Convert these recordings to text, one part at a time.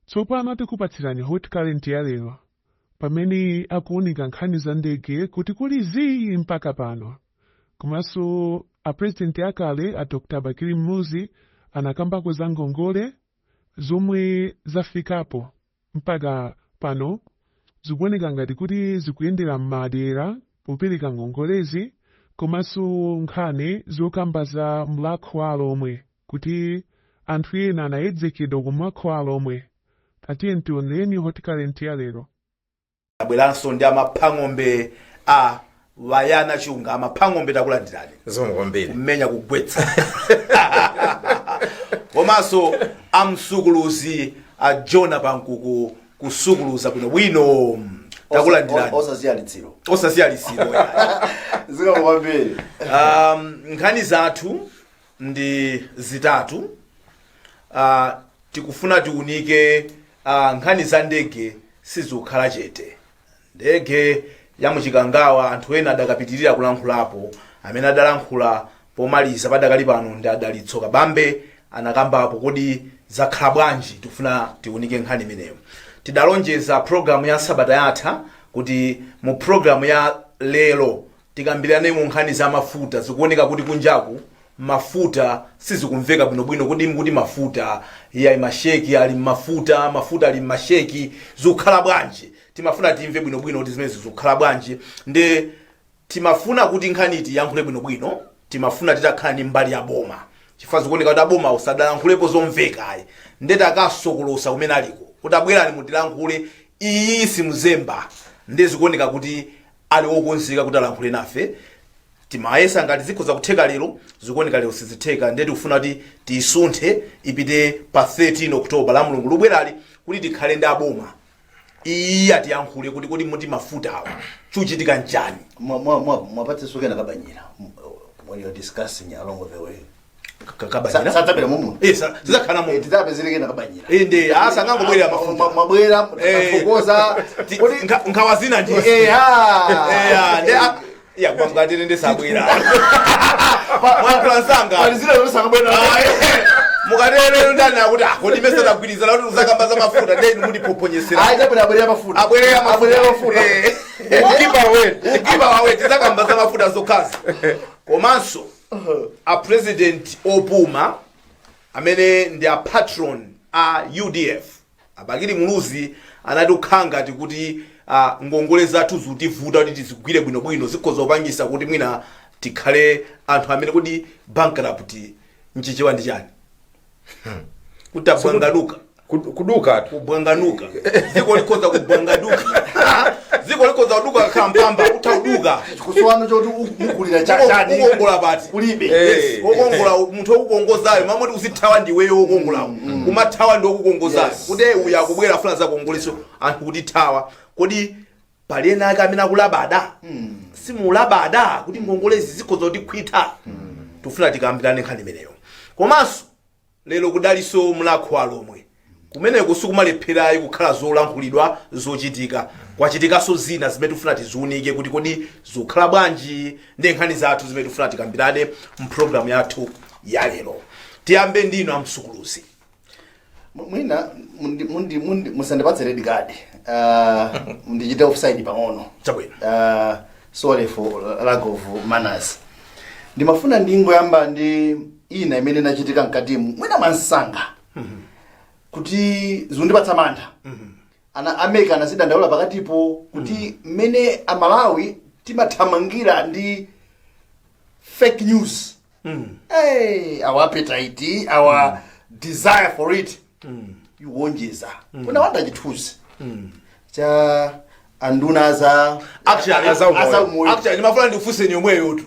Tsopano tikupatsirani hot current ya lero, pamene akuunika nkhani za ndege kuti kuli zii mpaka pano. Komanso apresidenti akale a Dr. Bakili Mmuzi anakambako za ngongole zomwe zafikapo mpaka pano zikuoneka ngati kuti zikuyendera m'madera popereka ngongolezi, komanso nkhani zokamba za Mlakho Alomwe kuti anthu ena anayedzekedwa ku Mlakho Alomwe. Tatiye ntioneni hot current ya lero. Abweranso ndi amaphang'ombe a wayana chunga amaphang'ombe takulandirani zomgombere mmenya kugwetsa komanso amsukuluzi a Jona Pankuku kusukuluza bwino takulandirani osaziyalitsiro zomgombere. nkhani zathu ndi zitatu. Tikufuna tiunike nkhani za ndege sizikukhala chete. Ndege ya muchikangawa anthu ena adakapitirira kulankhulapo, amene adalankhula pomaliza padakali pano ndi adalitsoka bambe anakambapo kodi zakhala bwanji. Tikufuna tiunike nkhani imeneyo. Tidalonjeza programu ya sabata yatha kuti mu programu ya lero tikambirane mu nkhani za mafuta. Zikuoneka kuti kunjaku mafuta sizikumveka bwinobwino kuti mafuta ya masheki ali mafuta ali masheki zikukhala bwanji. Timafuna timve bwinobwino kuti zimene zikukhala bwanji. Nde timafuna kuti nkhani iti yankhule bwinobwino, timafuna titakhala ni mbali ya boma. Chifukwa zikuoneka kuti aboma usadalankhulapo zomveka ayi. Ndete akasokolosa kumene aliko kuti abwerani mutilankhule iyi simuzemba. Nde zikuoneka kuti ali wokonzeka kuti alankhule nafe. Timayesa ngati zikhoza kutheka lero, zikuoneka lero sizitheka. Ndeti ufuna kuti tiyisunthe ipite pa 13 October la Mulungu lubwerali kuti tikhale ndi aboma. Iyi atiyankhule kuti kodi muti mafuta awa chuchitika njani. Mwapatse sokena kabanyira when you're discussing along the way. Kabanyira satabera mumu tizakhala mu tizapezereke nakabanyira inde asangangobwera mafuta mabwera fokoza nkawazina ndi nde ya kwamgatene ndesabwera mwakulasanga alizira losangabwera mukatere ndani akuti kodi mesa tagwiriza la kuti uzakamba za mafuta ndeni muri poponyesera abwera mafuta ukipa wawe tizakamba za mafuta zokhazi. Komanso a president opuma amene ndi a patron a UDF Abakili Muluzi anati ukhanga kuti ngongole zathu zutivuta kuti tizigwire bwinobwino zikhoza kupangisa kuti mwina tikhale anthu amene kuti bankrupt nchichewa ndi chani. Kutabwangaduka kubwanganuka ziko likhoza kubwangaduka ziko likhoza kuduka kampamba utauduka kuswana choti mukulira chachani ukongola pati kulibe ukongola munthu ukukongozayo mamoti uzithawa ndiweyo ukongolawo kumathawa ndi ukukongozayo kuti uya kubwera funa za kongoleso anthu kuti thawa kodi palena ake amene akulabada simulabada kuti ngongolezi zikhoza kuti khwitha. Tufuna tikambirane nkhani imeneyo. Komanso lero kudaliso Mlakho Alomwe kumene kusukumalepherayi kukhala zolankhulidwa zochitika kwachitikaso zina zimene tufuna tiziunike kuti kodi zikukhala bwanji ndi nkhani zathu zimene tufuna tikambirane mprogramu yathu ya lero. Tiyambe ndino amsukuluzi mwina musandipatse red card ndichite offside pang'ono chabwino. Sorry for lack of manners. Ndimafuna ndingoyamba ndi ina imene inachitika mkatimu mwina mwansanga kuti zundipatsa mantha. Ana America anazidandaula pakatipo kuti mmene amalawi timathamangira ndi fake news. Our appetite, our desire for it. Yuwonjeza. Kuna wanda chithuzi. Cha anduna za actually nimafuna ndifuse nyomweyo tu.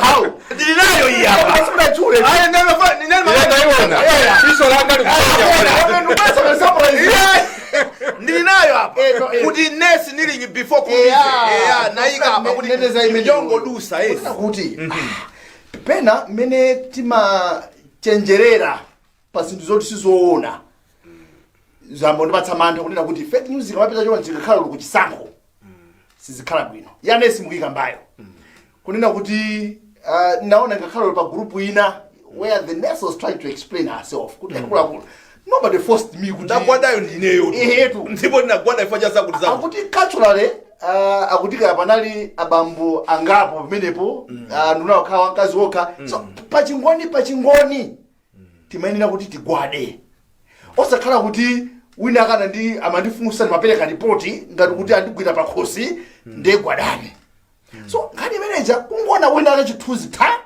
How? Ndinayo hii hapa. Sima chule. ndaiona iso langa ndinayo hapa. Kuti nesi nilingi before kumbize. Naika hapa kuti nyongo dusa. Kuti pena mene tima chenjerera pazindu zoti sizoona. Zambo ndipatsa mantha kunena kuti fake news ikamapita chona chikakhala kuchisankho sizikhala bwino yanesi mukika mbayo kunena kuti naona ngakhala pa group ina where the nurse was trying to explain herself kuti akula nobody forced me kuti ndagwadayo ndineyo ehetu ndipo ndinagwada ifa cha zakuti zakuti akuti culturally akuti panali abambo angapo pamenepo nduna okha wakazi okha so pachingoni timayenera kuti tigwade osakhala kuti wina akana ndi amandifunsa ndimapereka ripoti ngati kuti andigwira pakhosi ndegwadane so ngati manager kungona wina aka chithunzi tha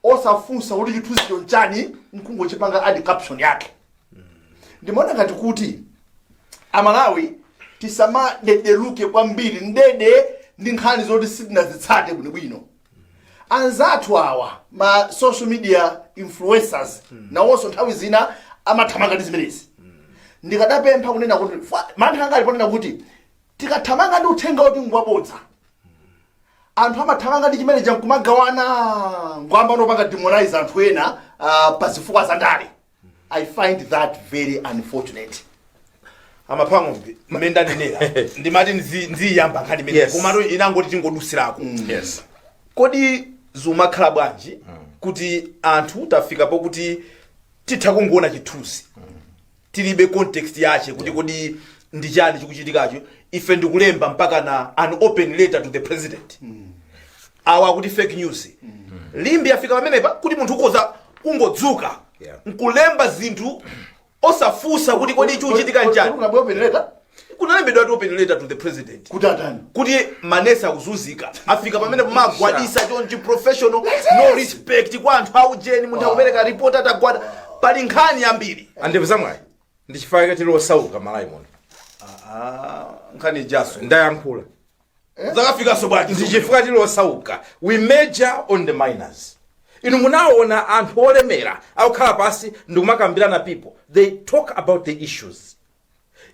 osafunsa kuti chithunzi chonchani nkungochipanga adi caption yake ndimaona ngati kuti amalawi tisamadederuke kwambiri ndede ndi nkhani zoti sitinazitsate bwinobwino anzathu awa ma social media influencers nawonso nthawi zina amathamanga ndi zimenezi ndikadapempha kunena kuti mantha anga aliponena kuti tikathamanga ndi uthenga oti ngwabodza anthu amathamanga ndi chimene chamkumagawana ngwamba unopanga demonize anthu ena pa zifukwa za ndale. I find that very unfortunate. Amaphango mmenda nenera ndimati nziyamba nkhani mene komatu inangoti tingodusirako. Yes. Kodi zuma khala bwanji kuti anthu tafika pokuti titha kungoona chithunzi tilibe context yache kuti kodi ndi chani chikuchitikacho ife ndikulemba mpaka na an open letter to the president awa kuti fake news limbi afika pamenepa kuti munthu ukoza kungodzuka nkulemba zinthu osafusa kuti kodi chikuchitika nchani Kuna open letter? kunalembedwa open letter to the president kuti manesa akuzunzika afika pamene pomagwadisa chonchi professional no respect kwa anthu aujeni munthu akupereka report atagwada pali nkhani yambiri Andepeza mwayi ndichifaka tilo osauka Malawi muno nkhani jaso ndayankhula zakafika so bwanji ndichifaka tilo osauka we major on the minors inu munaona anthu olemera akukhala pasi ndikumakambirana people they talk about the issues.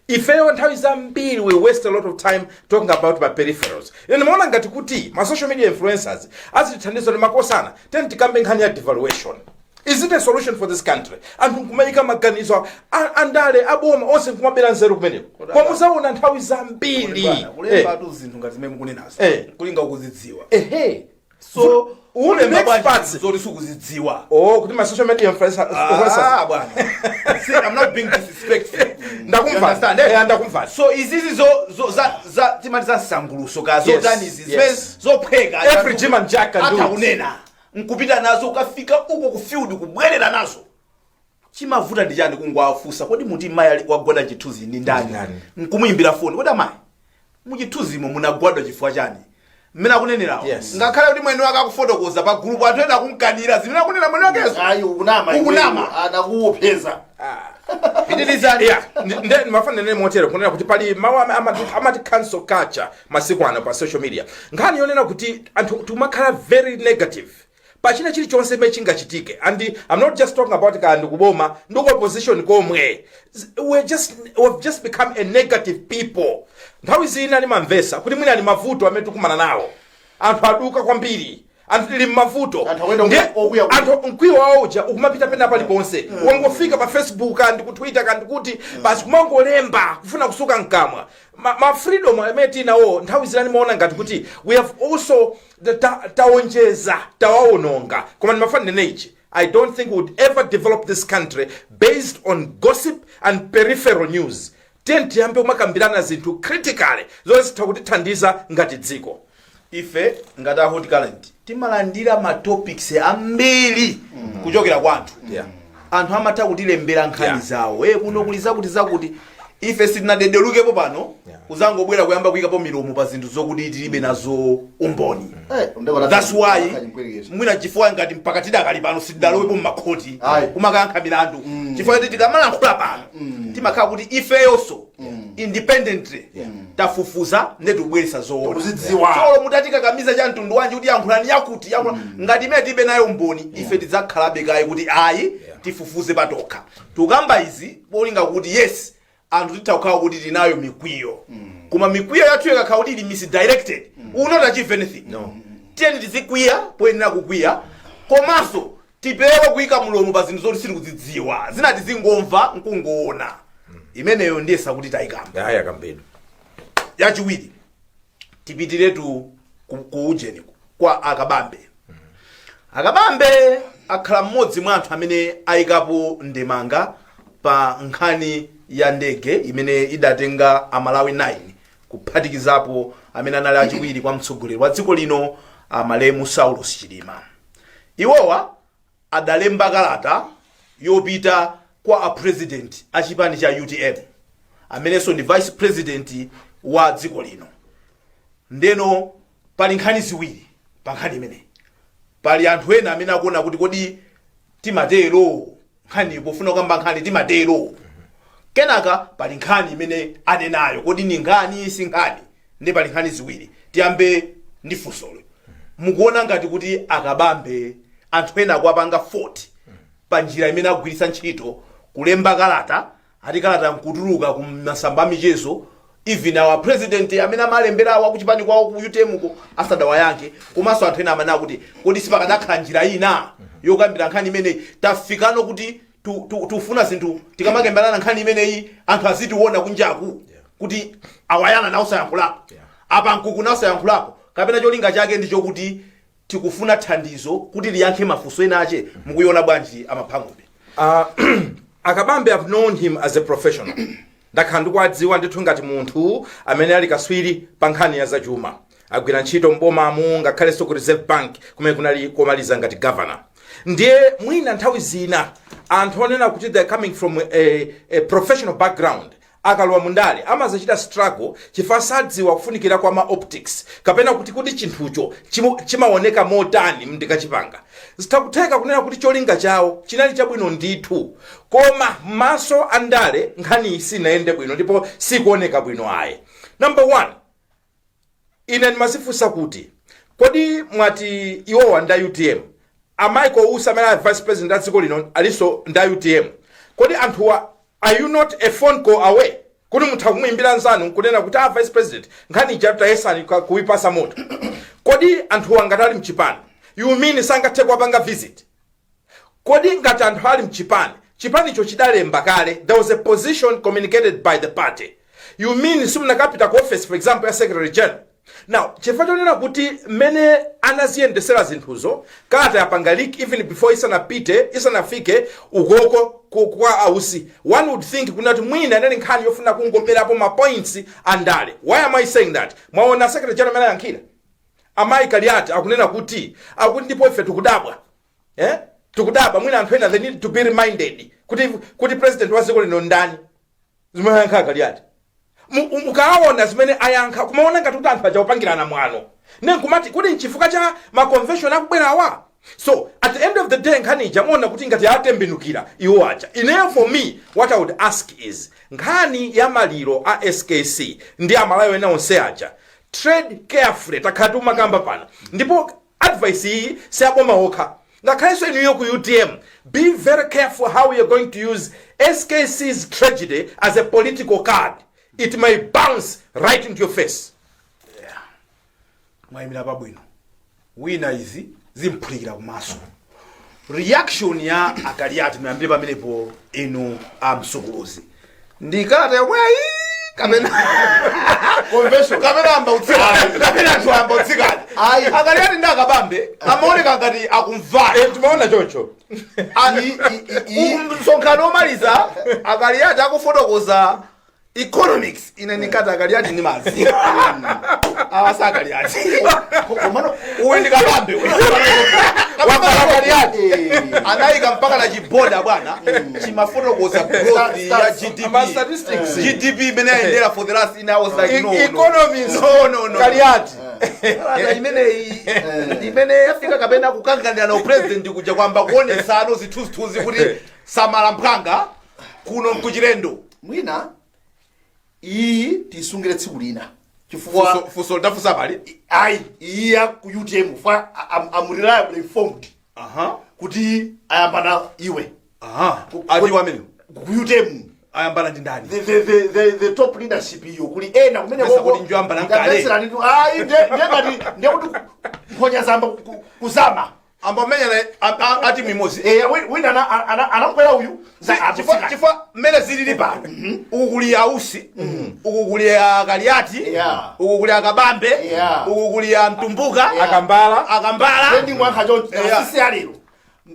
Ifeyo nthawi zambiri we waste a lot of time talking about my peripherals. Nimeona ngati kuti ma social media influencers azithandiza ndi makosana then tikambe nkhani ya devaluation. Is it a solution for this country? Anthu kumayika maganizo andale aboma onse kumabera nzeru kumeneko. Kwa muzaona nthawi zambiri. Kulemba tu zinthu ngati zimene mukunenazo. Kulinga ukuzidziwa. So ule experts zoti sukuzidziwa. Kuti ma social media influencers. Bwana. See, I'm not being disrespectful. Ndakumva. Ndakumva. So izizi za timaliza sanguluso ka zotani izi zopheka every Jim and Jack can do. Ataunena. Nkupita nazo ukafika uko ku field kubwerera nazo. Chimavuta ndi chani kungwafusa kodi muti mai wagwada chithunzi ndi ndani? Nkumuyimbira phone kodi mai. Muchithunzimo munagwada chifukwa chani? Mina kunenerawo. Ngakhala kuti mwene wake akufotokoza pa group anthu ena kunkanira zimene kunena mwene wakezo. Ayi ukunama anakuopeza. Ndilizani Ndi mafana nene motero kunena kuti pali mawu amati cancel culture masiku ano pa social media. Nkhani yonena kuti anthu tumakhala very negative. Pachina chili chonse me chingachitike and I'm not just talking about kandi kuboma ndiko opposition komwe. We've just become a negative people. Nthawi zina ni mamvesa kuti mwina ni mavuto amene tukumana nawo. Anthu aduka kwambiri. Anthu tili mavuto. Anthu mkwiyo waoja ukumapita pena pali ponse. Wangofika pa Facebook and ku Twitter kandi kuti basi kumangolemba kufuna kusuka nkamwa. Ma freedom ameti nawo nthawi zina nimaona ngati kuti we have also taonjeza tawaononga. Koma nimafana nenechi. I don't think we would ever develop this country based on gossip and peripheral news. Tenti yambe umakambirana zinthu critically zozitha kutithandiza ngati dziko. Ife ngati AFORD current timalandira ma topics ambiri kuchokera kwa anthu. Anthu amatha kutilembera nkhani zawo kuno kuliza kuti zakuti ife sitinadederukepo pano uzangobwera kuyamba kuyikapo milomo pa zinthu zokuti tilibe nazo umboni. That's why mwina chifukwa ngati mpaka tidakali pano sitidalowepo mmakhoti kumakayankha milandu chifukwa kuti tikamalankhula pano timakhala kuti ifeyonso independently tafufuza netubweresa zoona so mutatikakamiza cha mtundu wanji kuti yankhulani yakuti ngati imene tibe nayo umboni ife tidzakhalabe kaye kuti ayi tifufuze patokha tukamba izi polinga kuti yes anthu titha kukhala kuti tinayo mikwiyo koma mikwiyo yathu ikakhala kuti ili misdirected will not achieve anything. Tiyeni tizikwiya poyenera kukwiya komanso tipewe kuyika mulomo pa zinthu zoti sitikuzidziwa zina tizingomva nkungoona imeneyo ndiyesa kuti tayikamba yakambedwa. Yachiwiri tipitiretu ku ujeni kwa akabambe. Akabambe akhala mmodzi mwa anthu amene ayikapo ndemanga pa nkhani ya ndege imene idatenga amalawi 9 kuphatikizapo amene anali achiwiri kwa mtsogoleri wa dziko lino malemu Saulos Chilima. Iwowa adalemba kalata yopita kwa a president achipani cha UTM amenenso ndi vice president wa dziko lino. Ndeno pali nkhani ziwiri pa nkhani imene. Pali anthu ena amene akuona kuti kodi timatero nkhani pofuna kamba nkhani timatero. Kenaka pali nkhani imene anenayo kodi ni nkhani si nkhani. Ndi pali nkhani ziwiri. Tiyambe ndi funsolo. Mukuona ngati kuti akabambe anthu ena akuapanga 40 pa njira imene agwiritsa ntchito kulemba kalata, ati kalata nkutuluka ku masamba michezo, even our president amene amalembera wa kuchipani kwawo ku UTM ko asadawayankhe, komanso anthu ena amene akuti kodi sipakadakhala njira ina yokambira nkhani imene tafikano kuti tufuna zinthu tikamakembelana nkhani imeneyi anthu azitiona kunjaku kuti awayana nawo sayankhulapo apa nkuku nawo sayankhulapo kapena cholinga chake ndicho kuti tikufuna thandizo kuti liyankhe mafunso ena ache. Mukuiona bwanji amaphangobe? Akabambe have known him as a professional. Ndakhala ndikuwadziwa ndithu ngati munthu amene ali kaswiri pa nkhani ya zachuma. Agwira ntchito m'bomamu ngakhalenso ku Reserve Bank kumene kunali komaliza ngati governor. Ndiye mwina nthawi zina anthu onena kuti they're coming from a professional background akalowa mundale amazachita struggle chifukwa sadziwa kufunikira kwa ma optics kapena kuti chinthucho chimaoneka motani mndikachipanga. Zitakutheka kunena kuti cholinga chawo chinali chabwino ndithu, koma maso andale nkhani sinaende bwino ndipo sikuoneka bwino ayi. Number 1, ine ndimazifunsa kuti kodi mwati iwowa nda UTM Michael Usamela vice president at dziko lino aliso nda UTM, kodi anthuwa are you not a phone call away kuti muthakumwimbira nzanu kunena kuti vice president nkhani chapter yesani kuipasa moto? Kodi anthuwa ngatali mchipani you mean sangathe kwapanga visit? Kodi ngati anthu ali mchipani chipanicho chidalemba kale, there was a position communicated by the party, you mean simunakapita ku office for example ya secretary general? Now chifukwa chonena kuti mene anaziyendesera zinthuzo kalata yapanga leak even before isanafike ukoko kwa ausi, one would think kunati mwina anali nkhani yofuna kungoperapo ma points andale. Why am I saying that? Mwaona secretary general mena yankhira amayi Kaliati akunena kuti ndipo ife tukudabwa tukudabwa mwina anthu ena they need to be reminded kuti president wa dziko lino ndani. Zimene yankha Kaliati mukaona zimene ayankha kumaona ngati kuti anthu achawapangirana mwano nenkumati kuti nchifukwa cha ma convention akubwerawa. So at the end of the day nkhani jamona kuti ngati atembenukira iwo acha. Ineyo for me what I would ask is nkhani ya maliro a SKC ndi amalawi ena onse acha trade carefully takatu makamba pano ndipo advice hii siyaboma okha ngakhalenso inuyo ku UTM be very careful how you're going to use SKC's tragedy as a political card. It may bounce right into your face. Mwaimira pabwino wina izi zimphulira kumaso. Reaction ya Akaliati mwambire pamenepo inu amsukuluzi ndikalata yomweyi kamena convention kamena amba utsikana kamena anthu amba utsikana Akaliati ndakabambe amaoneka ngati akumvana tumeona chocho msonkhano omaliza Akaliati akufotokoza economics ine nikati Akaliati ni mazi awasa Akaliati komano uwe ndikabambe Akaliati anayika mpaka na chiboda bwana chimafotokoza growth ya GDP imene yaendera for the last I was like no economics no Kaliati imene yafika kapena kukanganira na president kuja kwamba kuonesano zithunzi kuti samala mphanga kuno mkuchirendo mwina iyi tisungire tsiku lina chifukwa fuso ndafusa pali iya ku UTM fa am reliably informed kuti ayambana iwe ati wamene ku UTM ayambana ndi ndani the top leadership iyo kuli ena kumene koko ndi njamba nankale ndiye kuti mponya zamba kuzama amba menya ati mimozi wina anakwera uyu chifukwa mmene zilili pano ukukulia ausi ukukulia Akaliati ukukulia Akabambe ukukulia Mtumbuka Akambala ndi mwankha chonse sisi alero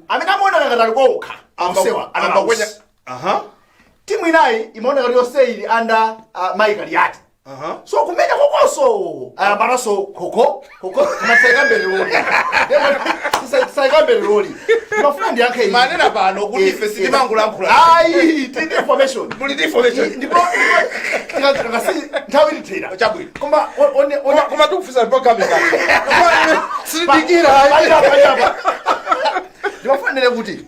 amene amuona ngati ali kokha amsewa amba kwenya timu inayi imaoneka yonse ili under maikaliati so kumenya kokoso ayambanaso koko kumasaikambe loli saikambe loli mafuna ndiyankhe manena pano kuti ife sitimangulankhula ayi tindi information ndipo nthawi ilithera chabwino koma tikufisa program ngati sindikira ndimafanire kuti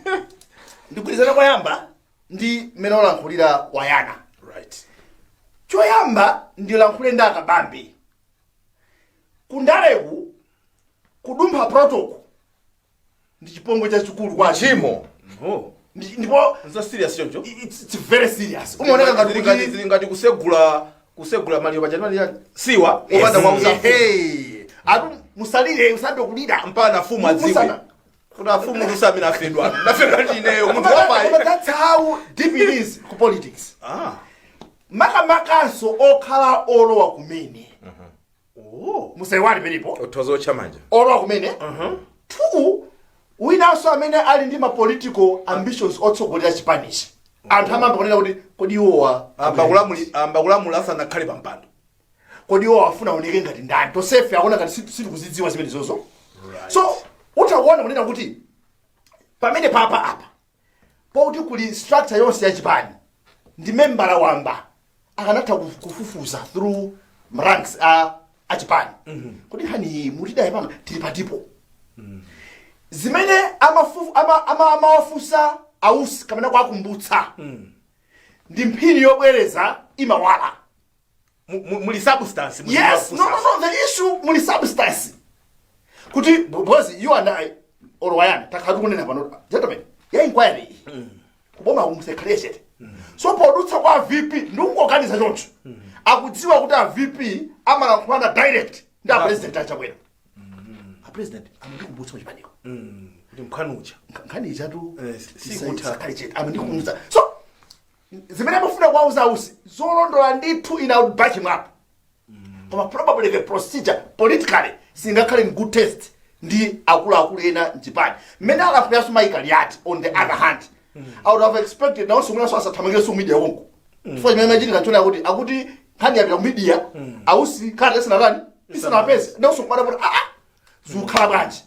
ndigwirizana kwayamba ndi mmene olankhulira wayana right choyamba ndilankhule ndi akabambe kundaleku kudumpha protocol ndi chipongwe chachikulu kwa chimo ndipo serious choncho it's very serious umaoneka ngati kusegula maliyo pachani siwa opanda kwauza atu musalire usambe kulira mpana fumu adziwe kuna fumu kusami nafedwa ndineyo munthu wapai that's how deep it is ku politics makanso okhala olowa kumene musaiwali penipo othoza ochamanja olowa kumene two winanso amene ali ndi ma political ambitions otsogolera chipanishi anthu amamba kunena kuti kodi iwowa ambakulamula asanakhale pampando kodi iwowa afuna aoneke ngati ndani tosefe akuona ngati sitikuzidziwa zimene zozo so utakuona kunena kuti pamene apa poti kuli structure yonse ya chipani ndi membala wamba akanatha kufufuza through ranks a chipani kodi hani mutidaye pama tili patipo zimene amawafusa ausi kamene kwakumbutsa ndi mphini yobwereza imawala muli substance yes no the issue muli substance kuti because you and I or wayana takati kunena pano gentlemen ya inquiry kuboma umsecreted so podutsa kwa VP ndungoganiza choncho akudziwa kuti a VP amalankhulana direct ndi a president Chakwera a president amandikumbutsa chipaniko kuti mkhanucha nkhani chatu sikutha amandikumbutsa so zimene amafuna kwauza ausi zolondola ndithu ina back him up koma probably the procedure politically singakhale in good taste ndi akuluakulu ena mchipani mmene akafunaso maikaliati on the other hand I would have expected now someone else athamangire so media wonko for me imagine kanchona akuti nkhani yapita ku media ausi kale lesina rani isina pesa now so mwana kuti zukhala bwanji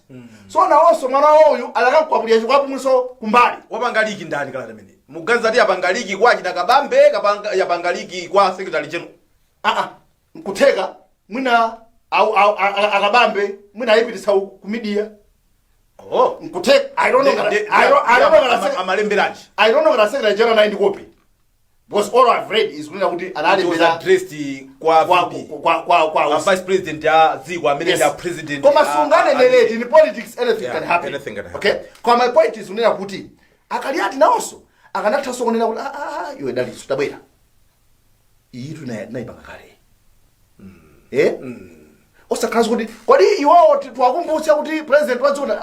so nawonso mwana oyu alakankwapulira chikwapu mwiso kumbali wapangaliki ndani kala amene muganza ti apangaliki kwa china kabambe yapangaliki kwa secretary general nkutheka mwina akabambe mwina ayipitisa ku media nkutheka I don't know ngati secretary general nayi ndikopi because all I've read is kunena kuti analembera addressed kwa VP kwa vice president ya ziko amene ya president koma sunganeneleti in politics anything can happen okay kwa my point is kunena kuti akaliati nawonso akanathaso kunena kuti iwe dalitso tabwera iyi tunayipanga kale osakhazi kuti kodi iwowo twakumbutsa kuti president wadzona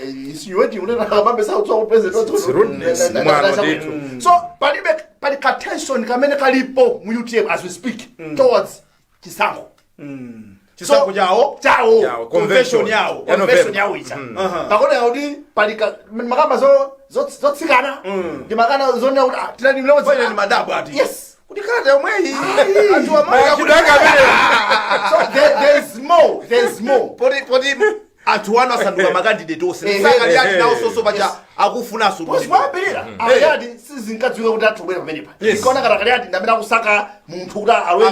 insinuating unena akabambe sautsowa kuti president wadzona so pali ka tension kamene kalipo mu UTM as we speak towards chisankho chisankho chawo convention yawo icha pakona kuti pali makamba zotsikana ndi makana zonena kuti tinani mlewezi ni madabu ati yes kuti kata yomweyi anthu amaya kudanga vile so there's more poti anthu wanu asanduka makandidate ose saka yati nawo soso pacha akufuna su kusiwapirira ayati sizinkadziwika kuti athobwera pamenepa ikaona kata yati ndamene akusaka munthu kuti alowe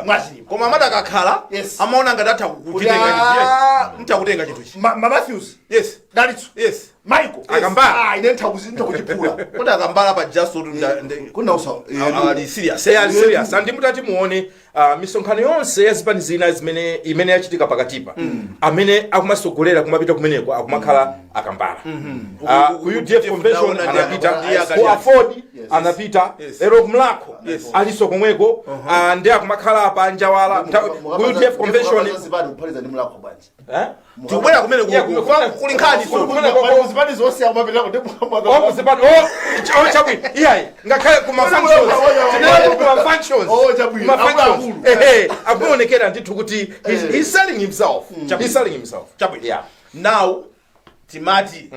mwachini koma amati akakhala amaona ngati atha kutenga ntakutenga chinthu ichi Matthews yes dalitso yes Michael akambala ine ntakuchipula kuti akambala pa just kuna usa ali serious serious andi mutati muone misonkhano yonse yazipani zina imene yachitika pakatipa amene akumasogolera kumapita kumeneko akumakhala akambala ku UTM convention anapita ku AFORD anapita ero Mlakho aliso komweko ndi akumakhala pa njawala ku UTM convention tubwera kumene kuli nkhani so zipani zonse amapita kuti zipani chabwino iyayi ngakhale kuma functions tinali kuma functions akuonekera ndithu kuti he's selling himself chabwino now timati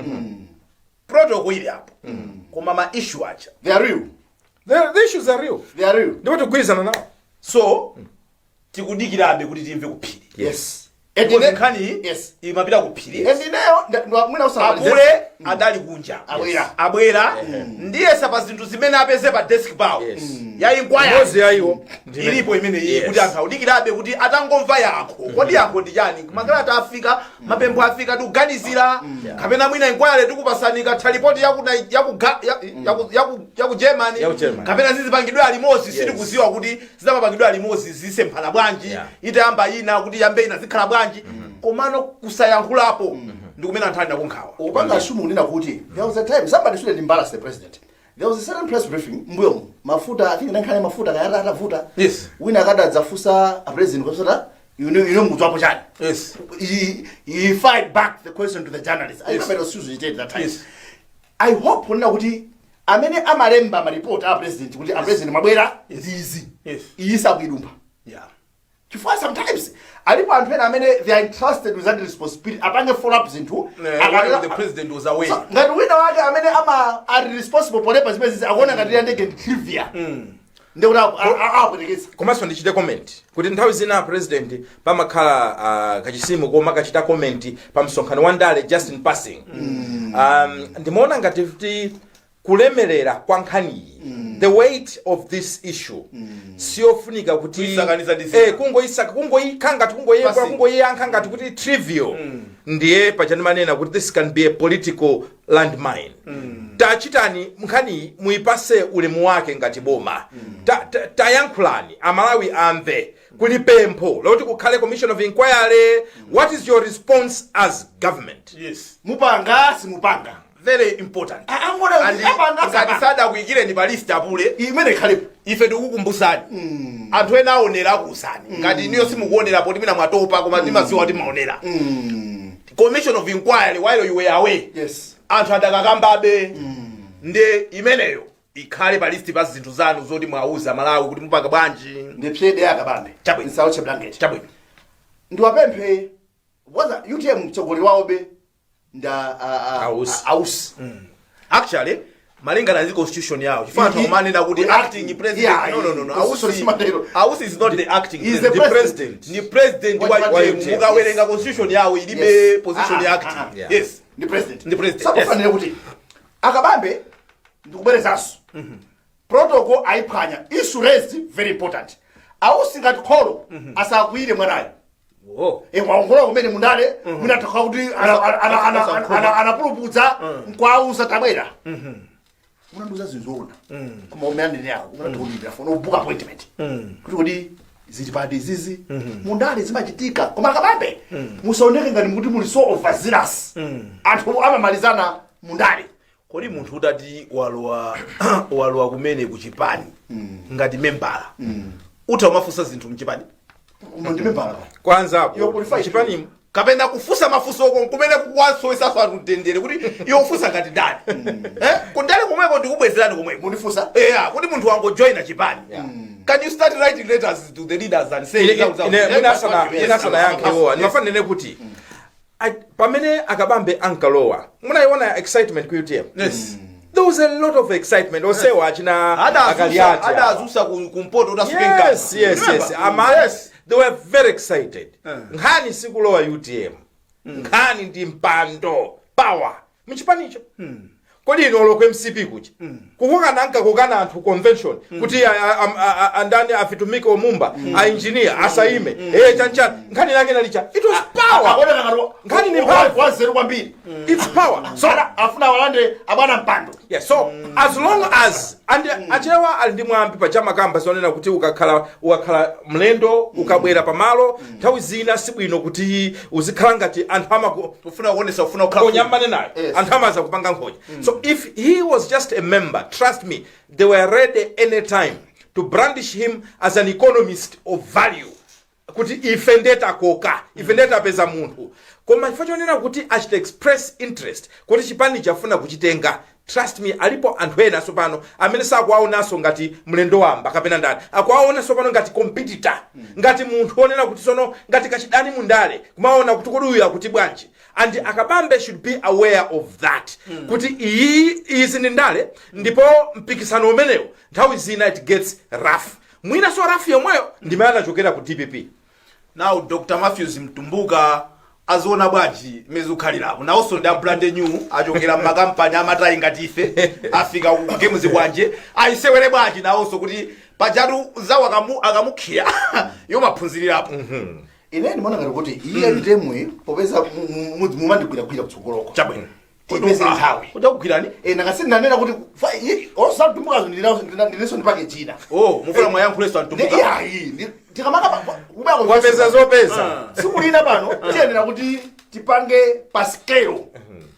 protocol ili hapo koma ma issue acha they are real The issues are real. They are real. Ndipo tigwirizana nawo. So tikudikirabe kuti timve kuphiri. Yes. Because nkhani yes. imapita kuphiri. Endineyo mwina usamalize. Abule adali kunja. Abwera. Ndiye sapa zinthu zimene apeze pa desk pawo. Ya inquiry. Mozi yayiwo. Ilipo imene iyi kuti anthu udikirabe kuti atangomva yankho. Kodi yankho ndi chani? Makalata afika, mapempho afika tikuganizira. Kapena mwina inquiry tikupasani ka report ya ku Germany. Kapena zizipangidwe alimosi sitikuziwa kuti zidapangidwe alimosi zisemphala bwanji. Itayamba ina kuti yambe ina zikhala bwanji. Komano kusayankhulapo ndikumena anthu alina kunkhawa. Upanga shumu kunena kuti there was a time somebody should embarrass the president. There was a certain press briefing mbuyo mafuta I think nkhani mafuta kayata atavuta. Yes. Wina akadadzafusa a president kwasota you know mutwapo chani. Yes. He fired back the question to the journalists. I remember it was Tuesday that time. Yes. I hope kunena kuti amene amalemba ma report a president kuti a president mabwera zizi. Yes. Iyisa kuidumba. Yeah. For sometimes alipo anthu ena amene they are entrusted with that responsibility apange follow up zinthu the president was away. Ngati wina wake amene are responsible polepa zimene akuona ngati ndege trivia ndikuti apwetekeza. Komanso ndichite comment kuti nthawi zina president pamakhala kachisimu koma kachita comment pa msonkhano wa Ndale just in passing. Ndimaona ngati kuti kulemerera kwa nkhani the weight of this issue siofunika kuti kungoyiyankha ngati kuti trivial ndiye pachani manena kuti this can be a political landmine. Tachitani nkhani muipase ulemu wake ngati boma. Tayankhulani amalawi amve kuli pempho loti kukhale commission of inquiry. What is your response as government? Yes. Mupanga simupanga. Very important. Ngati sada kuikire ni balist apule imene khalipo ife tikukumbusani anthu ena aonera akusani ngati niyo simukuonera poti mina mwatopa koma ndimaziwa kuti maonera commission of inquiry while you were away. Yes. Anthu adakakambabe nde imeneyo ikhale pa list pa zinthu zanu zoti mwauza Malawi kuti mupanga bwanji ndipsede yakabambe Saulos blanket chabwino ndiwapemphe waza UTM mtsogoli wawobe nda aus. Actually malingana na constitution yao chifukwa tumanena kuti acting president no aus is not the acting president. Ni president wa mukawerenga constitution yao ilibe position ya acting. Yes. Ni president. Sakufanira kuti akabambe ndikuberezaso protocol aiphwanya issue raised very important. Aus ngati kholo asakwire mwanayo. Waongola kumene mundale munataka kuti anapulupudza nkwauza tabwera. Unanduza zinzona. Koma umene yako unatulira for no book appointment. Kuti zili padi zizi mundale zimachitika. Koma akabambe musaoneke ngati mukuti muli so overzealous. Anthu amamalizana mundale. Kodi munthu utati walowa kumene kuchipani ngati membala. Utamafusa zinthu mchipani. Kwanza chipani kapenda kufusa mafuso kumene kuwasowesaso anthu mtendere kuti yofusa ngati ndani. Kundale kumweko ndikubwezerani kumweko. Mundifusa? Kuti munthu wango join chipani. Can you start writing letters to the leaders and say inasana yankewa nimafanene kuti pamene akabambe ankalowa munaiona excitement ku UTM. Yes. There was a lot of excitement. Osewa achina akaliati. Ada azusa kumpoto utasukenga. Yes. They were very excited. Nkhani sikulowa UTM. Nkhani ndi mpando. Power. Mchipanicho. Kodi ino lokwe MCP kuchi. Kukokana anka kukana anthu convention. Kuti andani afitumike omumba. A engineer. Asaime. Chanchan. Nkhani lake nalicha. It was power. Nkhani ni power. It's power. So afuna walande abana mpando. Yes. So as long as achewa alindimwambi pa chama kamba sonena kuti ukakhala mlendo ukabwera pamalo nthawi zina sibwino kuti uzikhala ngati anthu ufuna ukhala konyambane nayo anthu amaza kupanga nkhonya. So if he was just a member, trust me, they were ready anytime to brandish him as an economist of value. Kuti ifendeta koka, ifendeta peza munthu. Koma chifachonena kuti achite express interest kuti chipani chafuna kuchitenga. Trust me, alipo anthu ena sopano amene sakuwaonaso ngati mlendo wamba kapena ndani. Akuwaona sopano ngati competitor, ngati munthu onena kuti sono ngati kachidani mundale kumaona kuti kodi uyu akuti bwanji. and akabambe should be aware of that kuti iyi izi ndi Ndale ndipo mpikisano umenewo nthawi zina it gets rough mwina so rough yomweyo ndimene achokera ku DPP. Now Dr. Matthews Mtumbuka aziona bwanji mezukhalirapo nawonso ndi brand new achokera makampani amatayi ngati ife afika ku games bwanje ayisewere bwanji nawonso kuti pajatu zawo akamukhiya yomaphunzirirapo. Ine ndimona ngati kuti iye ndemwe popeza mumandigwira kutsogoloko chabwino tipeze nthawi kugwirani nakasini nanena kuti osatumbukazo ndineso ndipake china mufuna mwayankhuleso Mtumbuka tikamaka wapeza zopeza sikulina pano tiyenera kuti tipange paskelo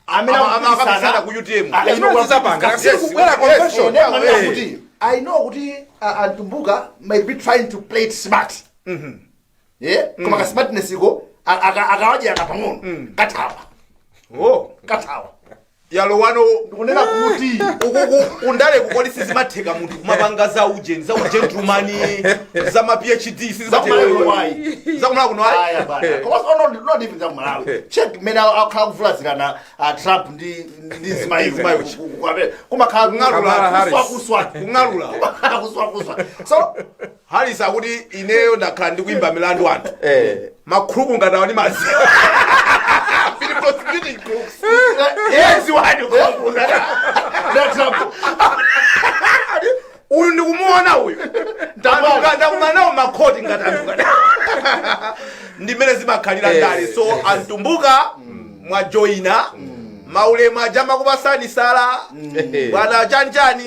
amene akapasana ku UTM kuti I know kuti Mtumbuka might be trying to play it smart koma ka smartness iko akawaje akapang'ono kathawa yalowano ndikunena kuti Ndale kukoli sizimatheka munthu kumapanga za ujeni za ugentleman za ma PhD sizimatheka kuno aya bana koma not even za Malawi check mena akhala kuvulazirana Trump ndi Ismail kuma khala kung'alula so Harris akuti ineyo ndakhala ndikuimba milandu anthu makhuluku ngatawa ndi mazi yes wani uyu ndikumuona uyu ndakumanawo makhoti ngatanduka ndimene zimakhalira Ndale so Mtumbuka mwajoyina maulemu ajama kupasani sala bwana chanchani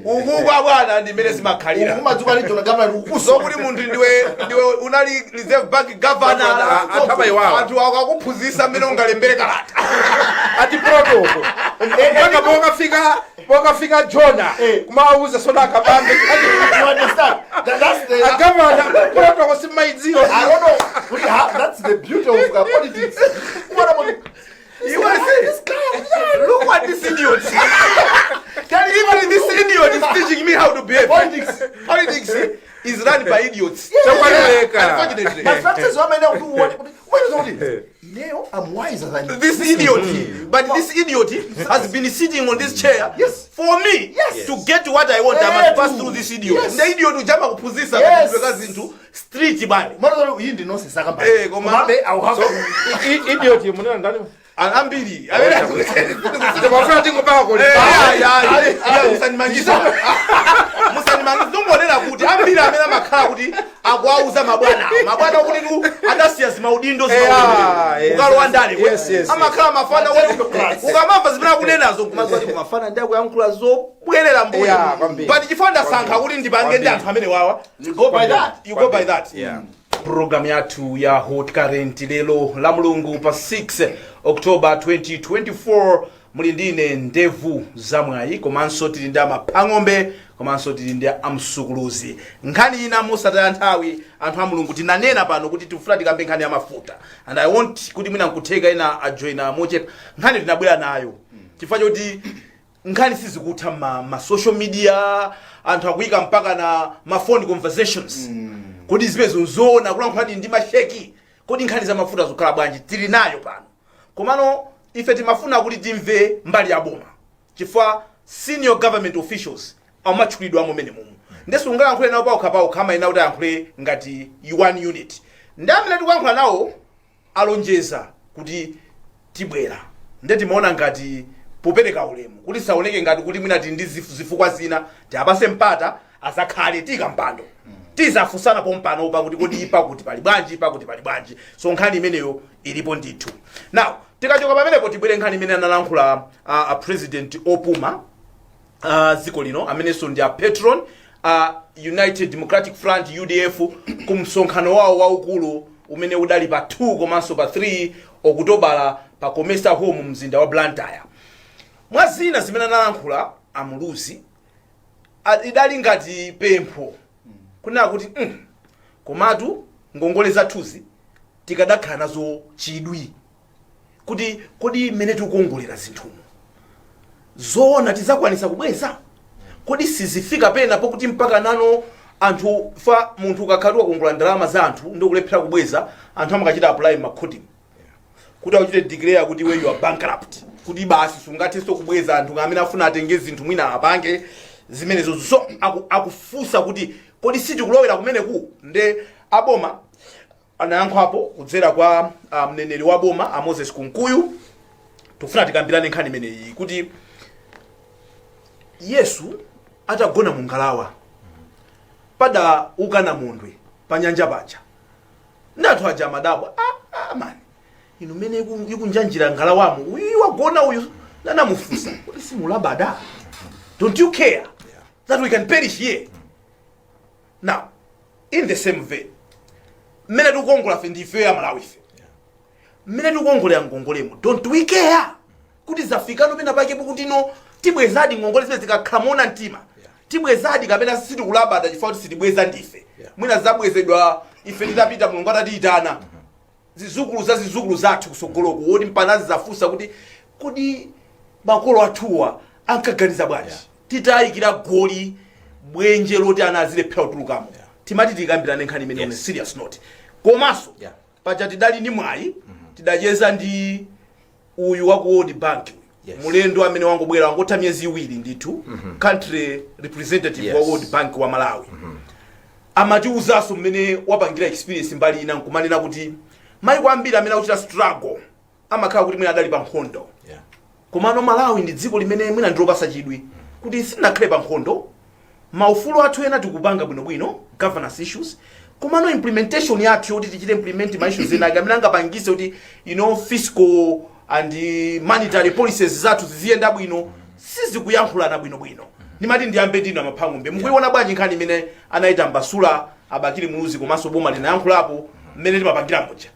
ukukwa bwana ndimene zimakhalira kumadzuka lijo na governor ukuso kuti munthu ndiwe unali reserve bank governor anthu akakuphunzisa mmene ungalembere kalata ati protoko mpaka pokafika Jona kumawuza soda akabambe you understand that's the governor protoko simaidziwa I don't know that's the beauty of politics. What about you want to say this guy? Look what this idiot. Even this idiot is teaching me how to behave. Politics is run by idiots. unfortunately my friends who may do what is it? I'm wiser than you. This idiot, but this idiot has been sitting on this chair for me to get what I want. I must pass through this idiot. The idiot will jump up position into street bani. Mother, you didn't know Saka. I'll have idiot. You munena ndani. Anambiri. Ndibafuna tingopako. Musanimangisa ndongonera kuti ambiri amene amakhala kuti akuauza mabwana kuti tu adasiya maudindo ukalowa Ndale amakhala mafana ukamamva zimene akunenazo kumazati kumafana ndi akuyankhula zobwerera mbuyo but chifanda sankha kuti ndipange ndi anthu amene wawa you go by that program yathu ya hot current lelo la mulungu pa 6 October 2024 muli ndine ndevu zamwayi komanso tili ndi amapang'ombe komanso tili ndi amsukuluzi nkhani ina mosataya nthawi anthu a mulungu tinanena pano kuti tifuna tikambe nkhani ya mafuta and I want kuti mwina nkutheka ina ajoina mocheka nkhani tinabwera nayo chifukwa choti nkhani sizikutha ma social media anthu akuyika mpaka na ma phone conversations kodi zipezo zoona kulankhuladi ndi masheki kodi nkhani za mafuta zokhala bwanji tili nayo pano komano ife timafuna kuti timve mbali ya boma chifukwa senior government officials amatchulidwa momene mumu ndeso ungayankhule nawo paokhapawo khama ina kuti ayankhule ngati one unit ndi amene tikuyankhula nawo alonjeza kuti tibwera nde timaona ngati popereka ulemu kuti saoneke ngati kuti mwina tili ndi zifukwa zina tiapase mpata asakhale tikampando tizafusana pompano pakuti kodi pakuti pali bwanji so nkhani imeneyo ilipo ndithu now tikachoka pamenepo tibwere nkhani imene analankhula a president opuma ziko lino amenenso ndi a patron United Democratic Front UDF ku msonkhano wawo waukulu umene udali pa 2 komanso pa 3 okutobala pa Comesa Home mzinda wa Blantyre mwazina zimene analankhula amuluzi idali ngati pempho kunena kuti komatu ngongole zathuzi tikadakhala nazo chidwi kuti kodi mmene tikukongolera zinthumu zoona tizakwanisa kubweza kodi sizifika pena pokuti mpaka nano anthu fa munthu ukakhalwa kukongola ndalama za anthu ndokulephera kubweza anthu amakachita apply makhoti kuti akuchite declare kuti you are bankrupt, kuti basi sungathenso kubweza anthu amene afuna atenge zinthu mwina apange zimenezo. So akufusa kuti kodi sitikulowera kumeneku. Nde aboma anayankhapo kudzera kwa mneneri wa boma Moses Kunkuyu. Tufuna tikambirane nkhani imeneyi kuti Yesu atagona mu ngalawa pada ukana mundwe pa nyanja paja ndatu aja madabwa man inu mene ikunjanjira ngalawamo uyu wagona uyu nanamufusa kuti simulabada. Don't you care that we can perish here? Now in the same vein mene tukongola fe ndife ya Malawi fe mene tukongola ngongolemo, don't we care kuti zafikano pena pake kuti no tibwezadi ngongole zile zikakhamona mtima tibwezadi kapena sisi tikulabada chifukwa sitibweza ndife mwina zabwezedwa ife tidapita mulungu atatiitana zizukulu zathu kusogoloko woti mpanazi zafusa kuti kodi makolo athuwa ankaganiza bwanji titayikira goli bwenje loti ana azilephera kutulukamo. Timati tikambirane nkhani imene on a serious note. Komanso paja tidali ndi mwayi tidacheza ndi uyu wa ku World Bank, mulendo amene wangobwera wangotha miyezi iwiri ndithu, country representative wa World Bank wa Malawi. Amatiuzaso mmene wapangira experience mbali ina nkumanena kuti mayiko ambiri amene akuchita struggle amakhala kuti mwina adali pa nkhondo. Komano Malawi ndi dziko limene mwina ndilopasa chidwi kuti sinakhale pa nkhondo. Maufulu athu ena tikupanga bwinobwino governance issues, komano implementation yathu yoti tichite implement ma issues ena amene angapangise kuti fiscal and monetary policies zathu ziziyenda bwino sizikuyankhulana bwinobwino. Nimati ndiyambe ndino amaphangombe mukuiona bwanji nkhani imene anaita mbasula abakiri muluzi komanso boma linayankhulapo mmene timapangira moja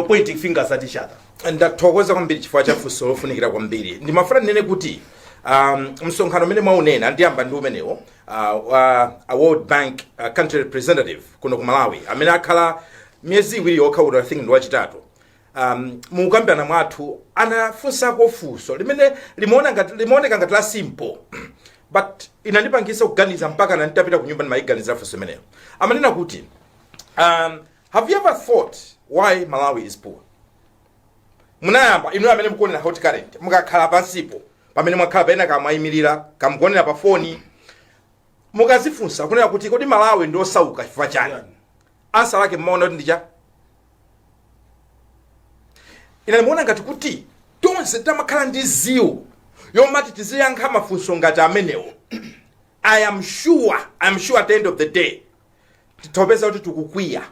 pointing fingers at each other. Ndathokoza kwambiri chifukwa cha funso lofunikira kwambiri. Ndimafuna ndinene kuti msonkhano mene mwaunena ndiyamba ndi umenewo a World Bank country representative kuno ku Malawi amene akhala miyezi iwiri yokha uno I think ndi wachitatu. Mukambirana mwathu anafunsako funso limene limaoneka ngati la simple but inandipangisa kuganiza mpaka nanditapita ku nyumba ndimayiganiza funso imeneyo. Amanena kuti have you ever thought why Malawi is poor? Munayamba inu amene mukuonera hot current mukakhala pansipo pamene mwakhala paena kamayimirira kamukuonera pa phone mukazifunsa kunena kuti kodi Malawi ndi osauka chifukwa chani? Answer lake mmaona kuti ndicha. Ina muona ngati kuti tonse tamakhala ndi ziwu yomati tiziyankha mafunso ngati amenewo. I am sure at the end of the day titopeza kuti tikukwiya.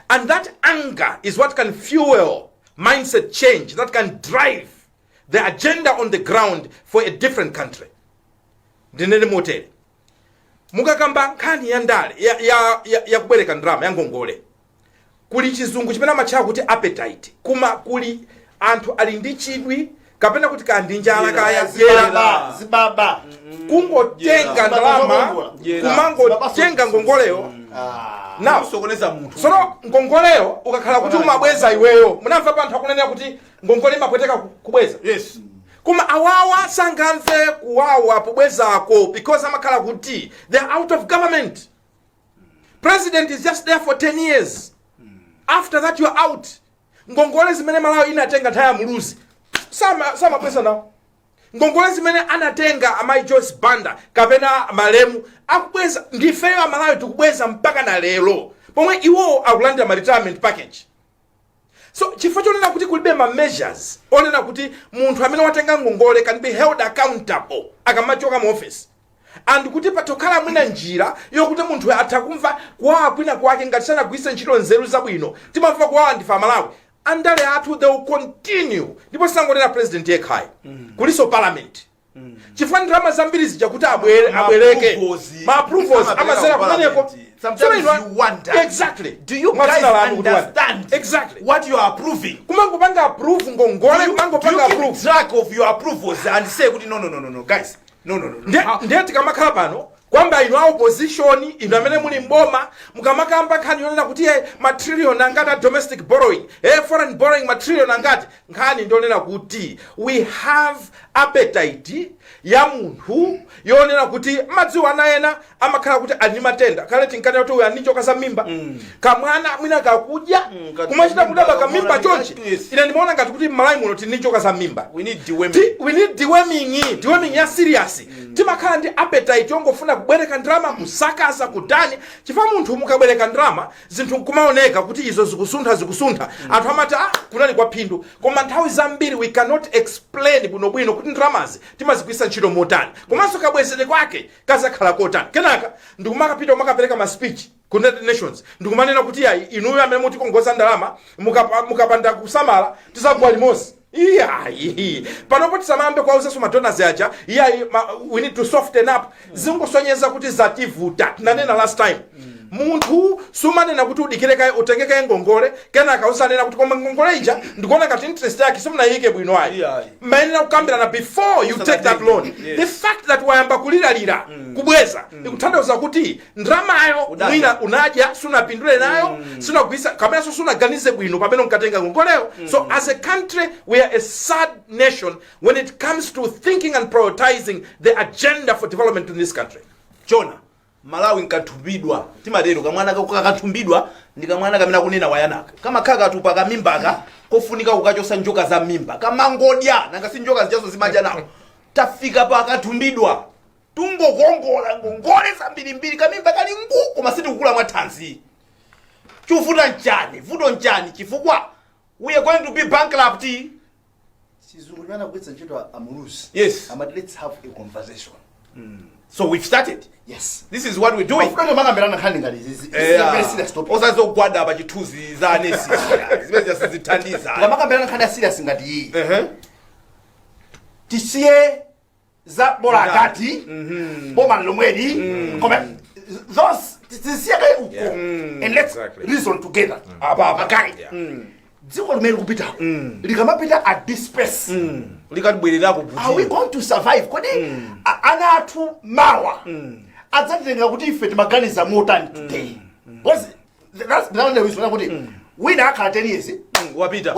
And that anger is what can fuel mindset change, that can drive the agenda on the ground for a different country. Ndinene motere. Mukakamba nkhani ya Ndale ya kubereka ndrama ya ngongole. Kuli chizungu chimene amachaka kuti appetite. Kuma kuli anthu ali ndi chidwi kapena kuti kandi njala kaya zibaba kungotenga ndalama kumangotenga ngongoleyo. Now sokoneza munthu. Sono ngongoleyo ukakhala kuti umabweza iweyo. Munamva panthu akunena kuti ngongole imapweteka kubweza. Yes. Kuma awawa sangamve kuwawa pobwezako because amakhala kuti they are out of government. President is just there for 10 years. After that you are out. Ngongole zimene Malawi inatenga nthawi muluzi. Sama pesa nawo. Ngongole zimene anatenga amai Joyce Banda kapena malemu akubweza ndifeyo Malawi tikubweza mpaka na lero. Pomwe iwo akulandira ma retirement package. So chifukwa chonena kuti kulibe ma measures onena kuti munthu amene watenga ngongole can be held accountable akamachoka mu office. And kuti patokhala mwina njira yokuti munthu atakumva kwa kwina kwake ngati sanagwise ntchito nzeru zabwino timamva kwa ndifa Malawi. Andale athu they will continue. Ndipo sangonena president yekhaya. Kuliso parliament. Chifukwa ndrama zambiri zija kuti abwereke. Ma approvals amazera kumeneko. Sometimes you wonder. Exactly. Do you guys understand exactly what you are approving? Kumangopanga approve ngongole kumangopanga approve. Do you keep track of your approvals and say no guys. No. Ndeti kamakhala pano kwamba kuyamba inu opposition inu amene muli mboma mukamakamba nkhani yonena kuti matrillion angati domestic borrowing foreign borrowing matrillion angati nkhani ndionena kuti we have appetite ya munthu yonena kuti madziwo anaena amakhala kuti ali matenda kale tinkane kuti uyu anichoka za mimba kamwana mwina kakudya kumachita kudaba kamimba chonchi ine ndimaona ngati kuti Malawi muno tinichoka za mimba we need deworming ya serious timakhala ndi appetite yongofuna kubwereka ndrama kusakaza kudani chifukwa munthu mukabwereka ndrama zinthu nkumaoneka kuti izo zikusuntha anthu amati kunali kwa phindu koma nthawi zambiri we cannot explain bwinobwino kuti ndramazi timazigwisa ntchito motani komanso kabwezere kwake kazakhala kotani kenaka ndikumakapita umakapereka ma speech ku United Nations ndikumanena kuti inuyo amene mutikongoza ndalama mukapanda kusamala tisagwa limodzi panopo tisamayambe kwauzaso madonors aja we need to soften up zingosonyeza kuti zativuta tinanena last time munthu sumanena kuti udikirekaye utengekaye ngongole kenaka usanena kuti koma ngongole ija ndikuona ngati interest yake simunayike bwino ayi mayenera kukambirana before you take that loan. The fact that wayamba kuliralira kubweza ikutanthauza kuti ndramayo mwina unadya sunapindule nayo sunagwisa kamenanso sunaganize bwino pamene unkatenga ngongoleyo. So as a country we are a sad nation when it comes to thinking and prioritizing the agenda for development in this country. Chona Malawi nkathumbidwa timatero kamwana kakathumbidwa ndikamwana kamene kunena wayanaka kama khaka tupa kamimbaka kofunika kukachosa njoka za mimba kamangodya nanga si njoka zijazo zimaja nawo tafika pa akathumbidwa tungokongola ngongole zambirimbiri kamimba kali nguku masiti kukula mwathanzi chufuta nchani vuto nchani chifukwa we are going to be bankrupt. Sizungulana kwetsa ntchito amulusi. Yes. But let's have a conversation. So we've started. Yes. This is what we're doing. Ofukanga makambirana nkhani ngati izi. Very serious topic. Osazogwada pa chithuzi za anesi. Zimene zithandiza. Makambirana nkhani serious ngati iyi. Tisiye za bola gati. Boma Alomwe. Those tisiye kai uko. And let's reason together. About guide. Dziko limene kupita likamapita at this pace likatibwererako kuti are we going to survive kodi ana athu mawa adzatenga kuti ife timaganiza motani today because that's the reason kuti wina akhala 10 years wapita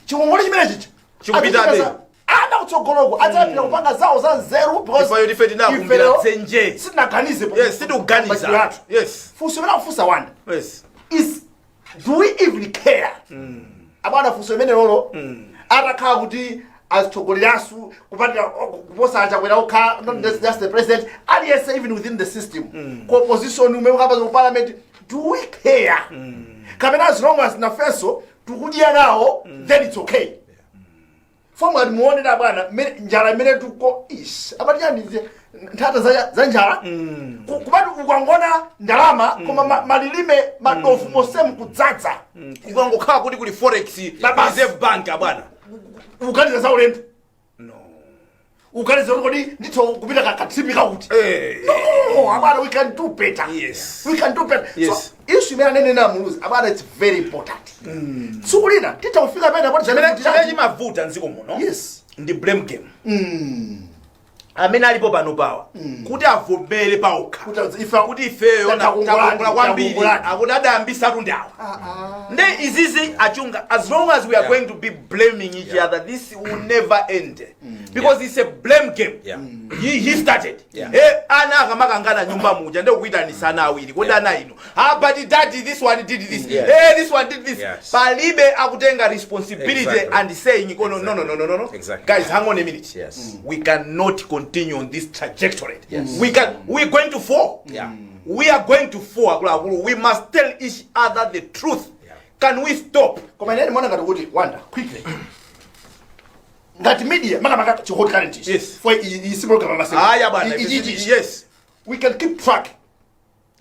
chikongole chimene chicha chikupita be ana utsogoloko adzapita kupanga zawo za nzeru because ife ife tinakumbira dzenje sinaganize yes tikuganiza yes fuso mena kufusa wanda yes is do we even care abana fuso mene lolo atakhala kuti azitogolerasu kupatira kuposa Chakwera ukha not just the president and yes even within the system opposition umekapa ku parliament do we care kapena as long as na feso tukudya nawo then it's okay former muonera bwana njala mene tuko ish abatiyanize ntata za njala kupati ukangona ndalama koma malilime madofu mosemu kudzadza ukangokhala kuti kuli forex reserve bank abwana ukaniza za ulendo no ukaniza kuti nditho kupita katripi kauti no abana we can do better. Yes, we can do better. Yes. So issue mena nene na muluzi abana it's very important sukulina tita ufika pena poti chamene chimavuta nziko muno yes ndi blame game amene alipo pano pawa kuti avomere paokha kuti ifeyo takongola kwambiri akuti adayambisa tundawa nde izizi achunga as long as we are going to be blaming each other this will never end because it's a blame game. He started ana akamakangana nyumba muja nde kuitanisa ana awiri kodi ana ino but daddy this one did this this one did this palibe akutenga responsibility and saying no exactly. Guys hang on a minute. We cannot continue on this trajectory. We're going to fall. We are going to fall. We must tell each other the truth. Can we stop? Koma nene mwana ngati kuti wanda quickly ngati media maka chihot current yes for isimolo kama masema bana yes we can keep track.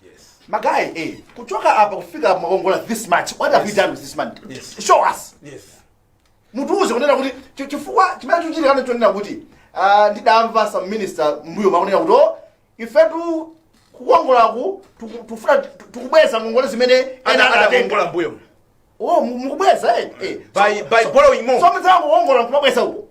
Yes magai kuchoka apa kufika makongola this much what have we done with this man? Show us. Yes mutuuze kunena kuti chifukwa chimene chuchitikana chonena kuti ndidamva some minister mbuyo makunena kuti ifetu kukongola tufuna tukubweza ngongole zimene ena anatengola mbuyo mukubweza by borrowing more so mzangu kukongola kumabweza uko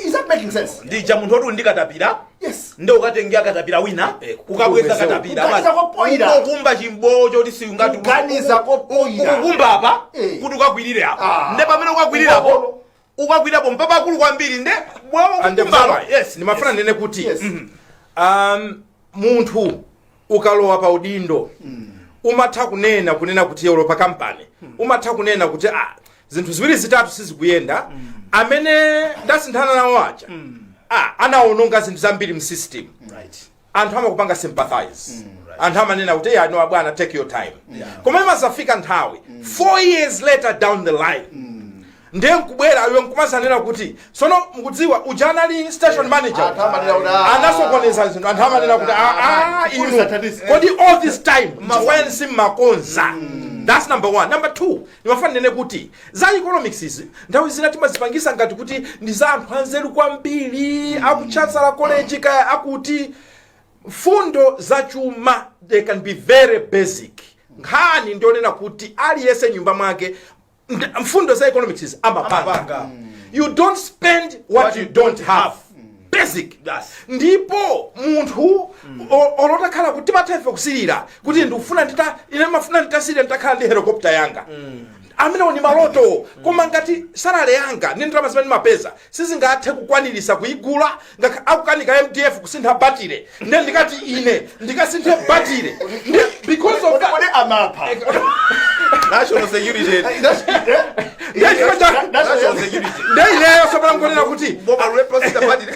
Is that making sense? ndija munthu oti ndikatapira Yes. nde ukatengera katapira wina ukabweza katapira Kuganiza kopoira. ukumba chimbo choti siungati Kuganiza kopoira. ukumba apa Eh. kuti ukagwirire apa Ah. nde pamene ukagwirirapo ukagwirirapo mpapa akulu kwambiri nde Andemzala, yes, nimafuna nene kuti Yes. munthu ukalowa pa udindo umatha kunena kuti yolo pa kampani umatha kunena kuti zinthu ziwiri zitatu sizikuyenda amene ndasinthana nawo aja anaononga zinthu zambiri mu system. Anthu amakupanga sympathize. Anthu amanena kuti no bwana, take your time. Koma imazafika nthawi 4 years later down the line ndiye nkubwera iwe nkumasanena kuti sono mukudziwa ujanali station manager anasokoneza zinthu anthu amanena kuti inu kodi all this time mafayani simmakonza. That's number 1. Number 2, nimafana nene kuti za economics izi nthawi zina timazipangisa ngati kuti ndi za anthu anzeru kwambiri akuchatsala college kaya akuti fundo za chuma they can be very basic. Nkhani ndionena kuti aliyese nyumba mwake mfundo za economics is amapanga. You don't spend what you don't have. Basic. Ndipo munthu olotakhala kuti timataife kusilira kuti ndikufuna mafuna nditasirira nditakhala ndi helicopter yanga. Amene ni maloto koma ngati salale yanga ndi ndalama zimene mapeza sizingathe kukwanirisa kuigula akukanika MDF kusintha batire nde ndikati ine ndikasinthe batire because of What amapa? national security national security ndeyileyo sobalangonena kuti boma represent batire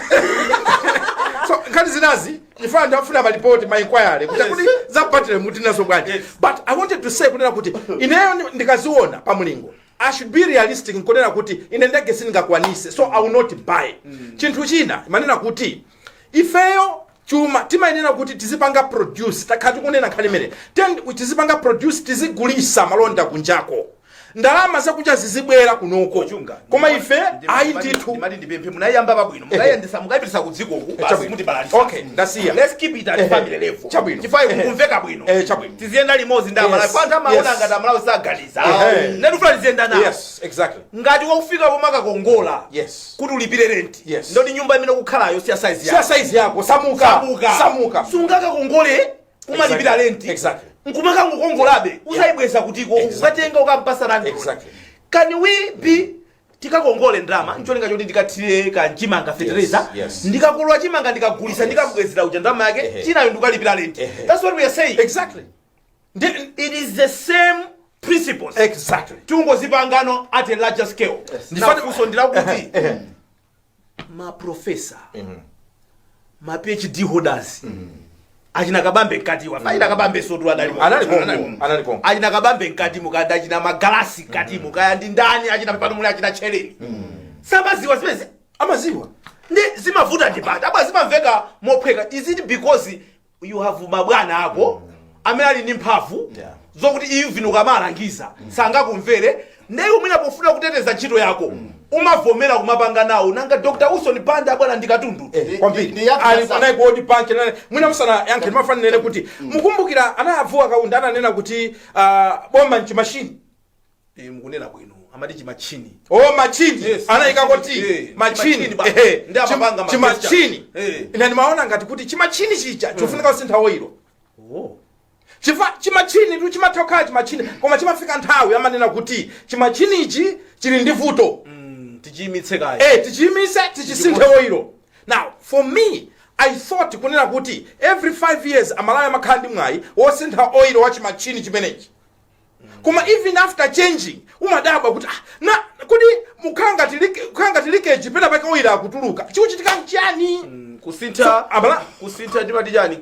so nkati zinazi ifana ndafuna malipoti ma inquiry kuti za batire mutinazo bwanji. But I wanted to say kunena kuti ineyo ndikaziona pamulingo I should be realistic nkonena kuti ine ndege singakwanise so I will not buy. Chinthu china imanena kuti ifeyo chuma timayenera kuti tizipanga produce takhati kunena nkhani imene tizipanga produce tizigulisa malonda kunjako ndalama zakucha zizibwera kunoko koma ife aititu mali ndipemphe munayamba babwino mukayendesa mukapitisa kudziko ku basi muti balance. Okay, ndasiya. Let's keep it at family level. Chabwino. Chifai kumveka bwino. Chabwino. Tiziyenda limodzi ndama la kwanta maona ngati Malawi sagaliza. Nedufuna tiziyenda na. Yes, exactly. Ngati wakufika pomaka kongola. Yes. Kuti ulipire rent. Yes. Ndoti nyumba imene kukhalayo siya size yako. Siya size yako samuka. Sungaka kongole umalipira rent. Exactly. Nkumaka ngokongolabe usayibweza kutiko ukatenga ukampasa rangi. Exactly. Can we be tikakongole ndrama ncholinga choti ndikathire kanchimanga fertilizer ndikakolwa chimanga ndikagulisa ndikabwezera uja ndrama yake chinayo ndikalipira rent. That's what we are saying. Exactly. It is the same principles. Exactly. Tungozipangano at a larger scale. Ndifunso ndilakuti ma professor ma PhD holders achina kabambe nkati wa faida kabambe sotu analiko achina kabambe nkati mukanda achina magalasi nkati mukaya ndi ndani achina pano muli achina cheleni samaziwa zimezi amaziwa ndi zimavuta ndipata aba zimamveka mophweka. Is it because you have mabwana ako amene ali ndi mphamvu zokuti iyo vino kamalangiza sangakumvere neyo mwina pofuna kuteteza ntchito yako umavomera kumapanga nawo nanga Dr. Wilson Banda bwana ndikatundu kwambiri ali panai kodi panche nane mwina musana yankhe mafanire kuti mukumbukira anavuka kaunda ananena kuti bomba nchimashini mukunena bwino amati chimachini machini anayika kuti machini ndi amapanga chimachini ina nimaona ngati kuti chimachini chicha chofunika usintha oilo chimachini tu chimathoka chimachini koma chimafika nthawi amanena kuti chimachini ichi chili ndi vuto tichimitse kaya tichimise tichisinthe oilo. Now for me I thought kunena kuti every 5 years Malawi amakhala ndi mwayi wosintha oilo wa chimachini chimenechi. Kuma even after changing umadabwa kuti kodi mukhanga tilikeji pena pake oilo akutuluka chikuchitika nchani kusintha ndimati chani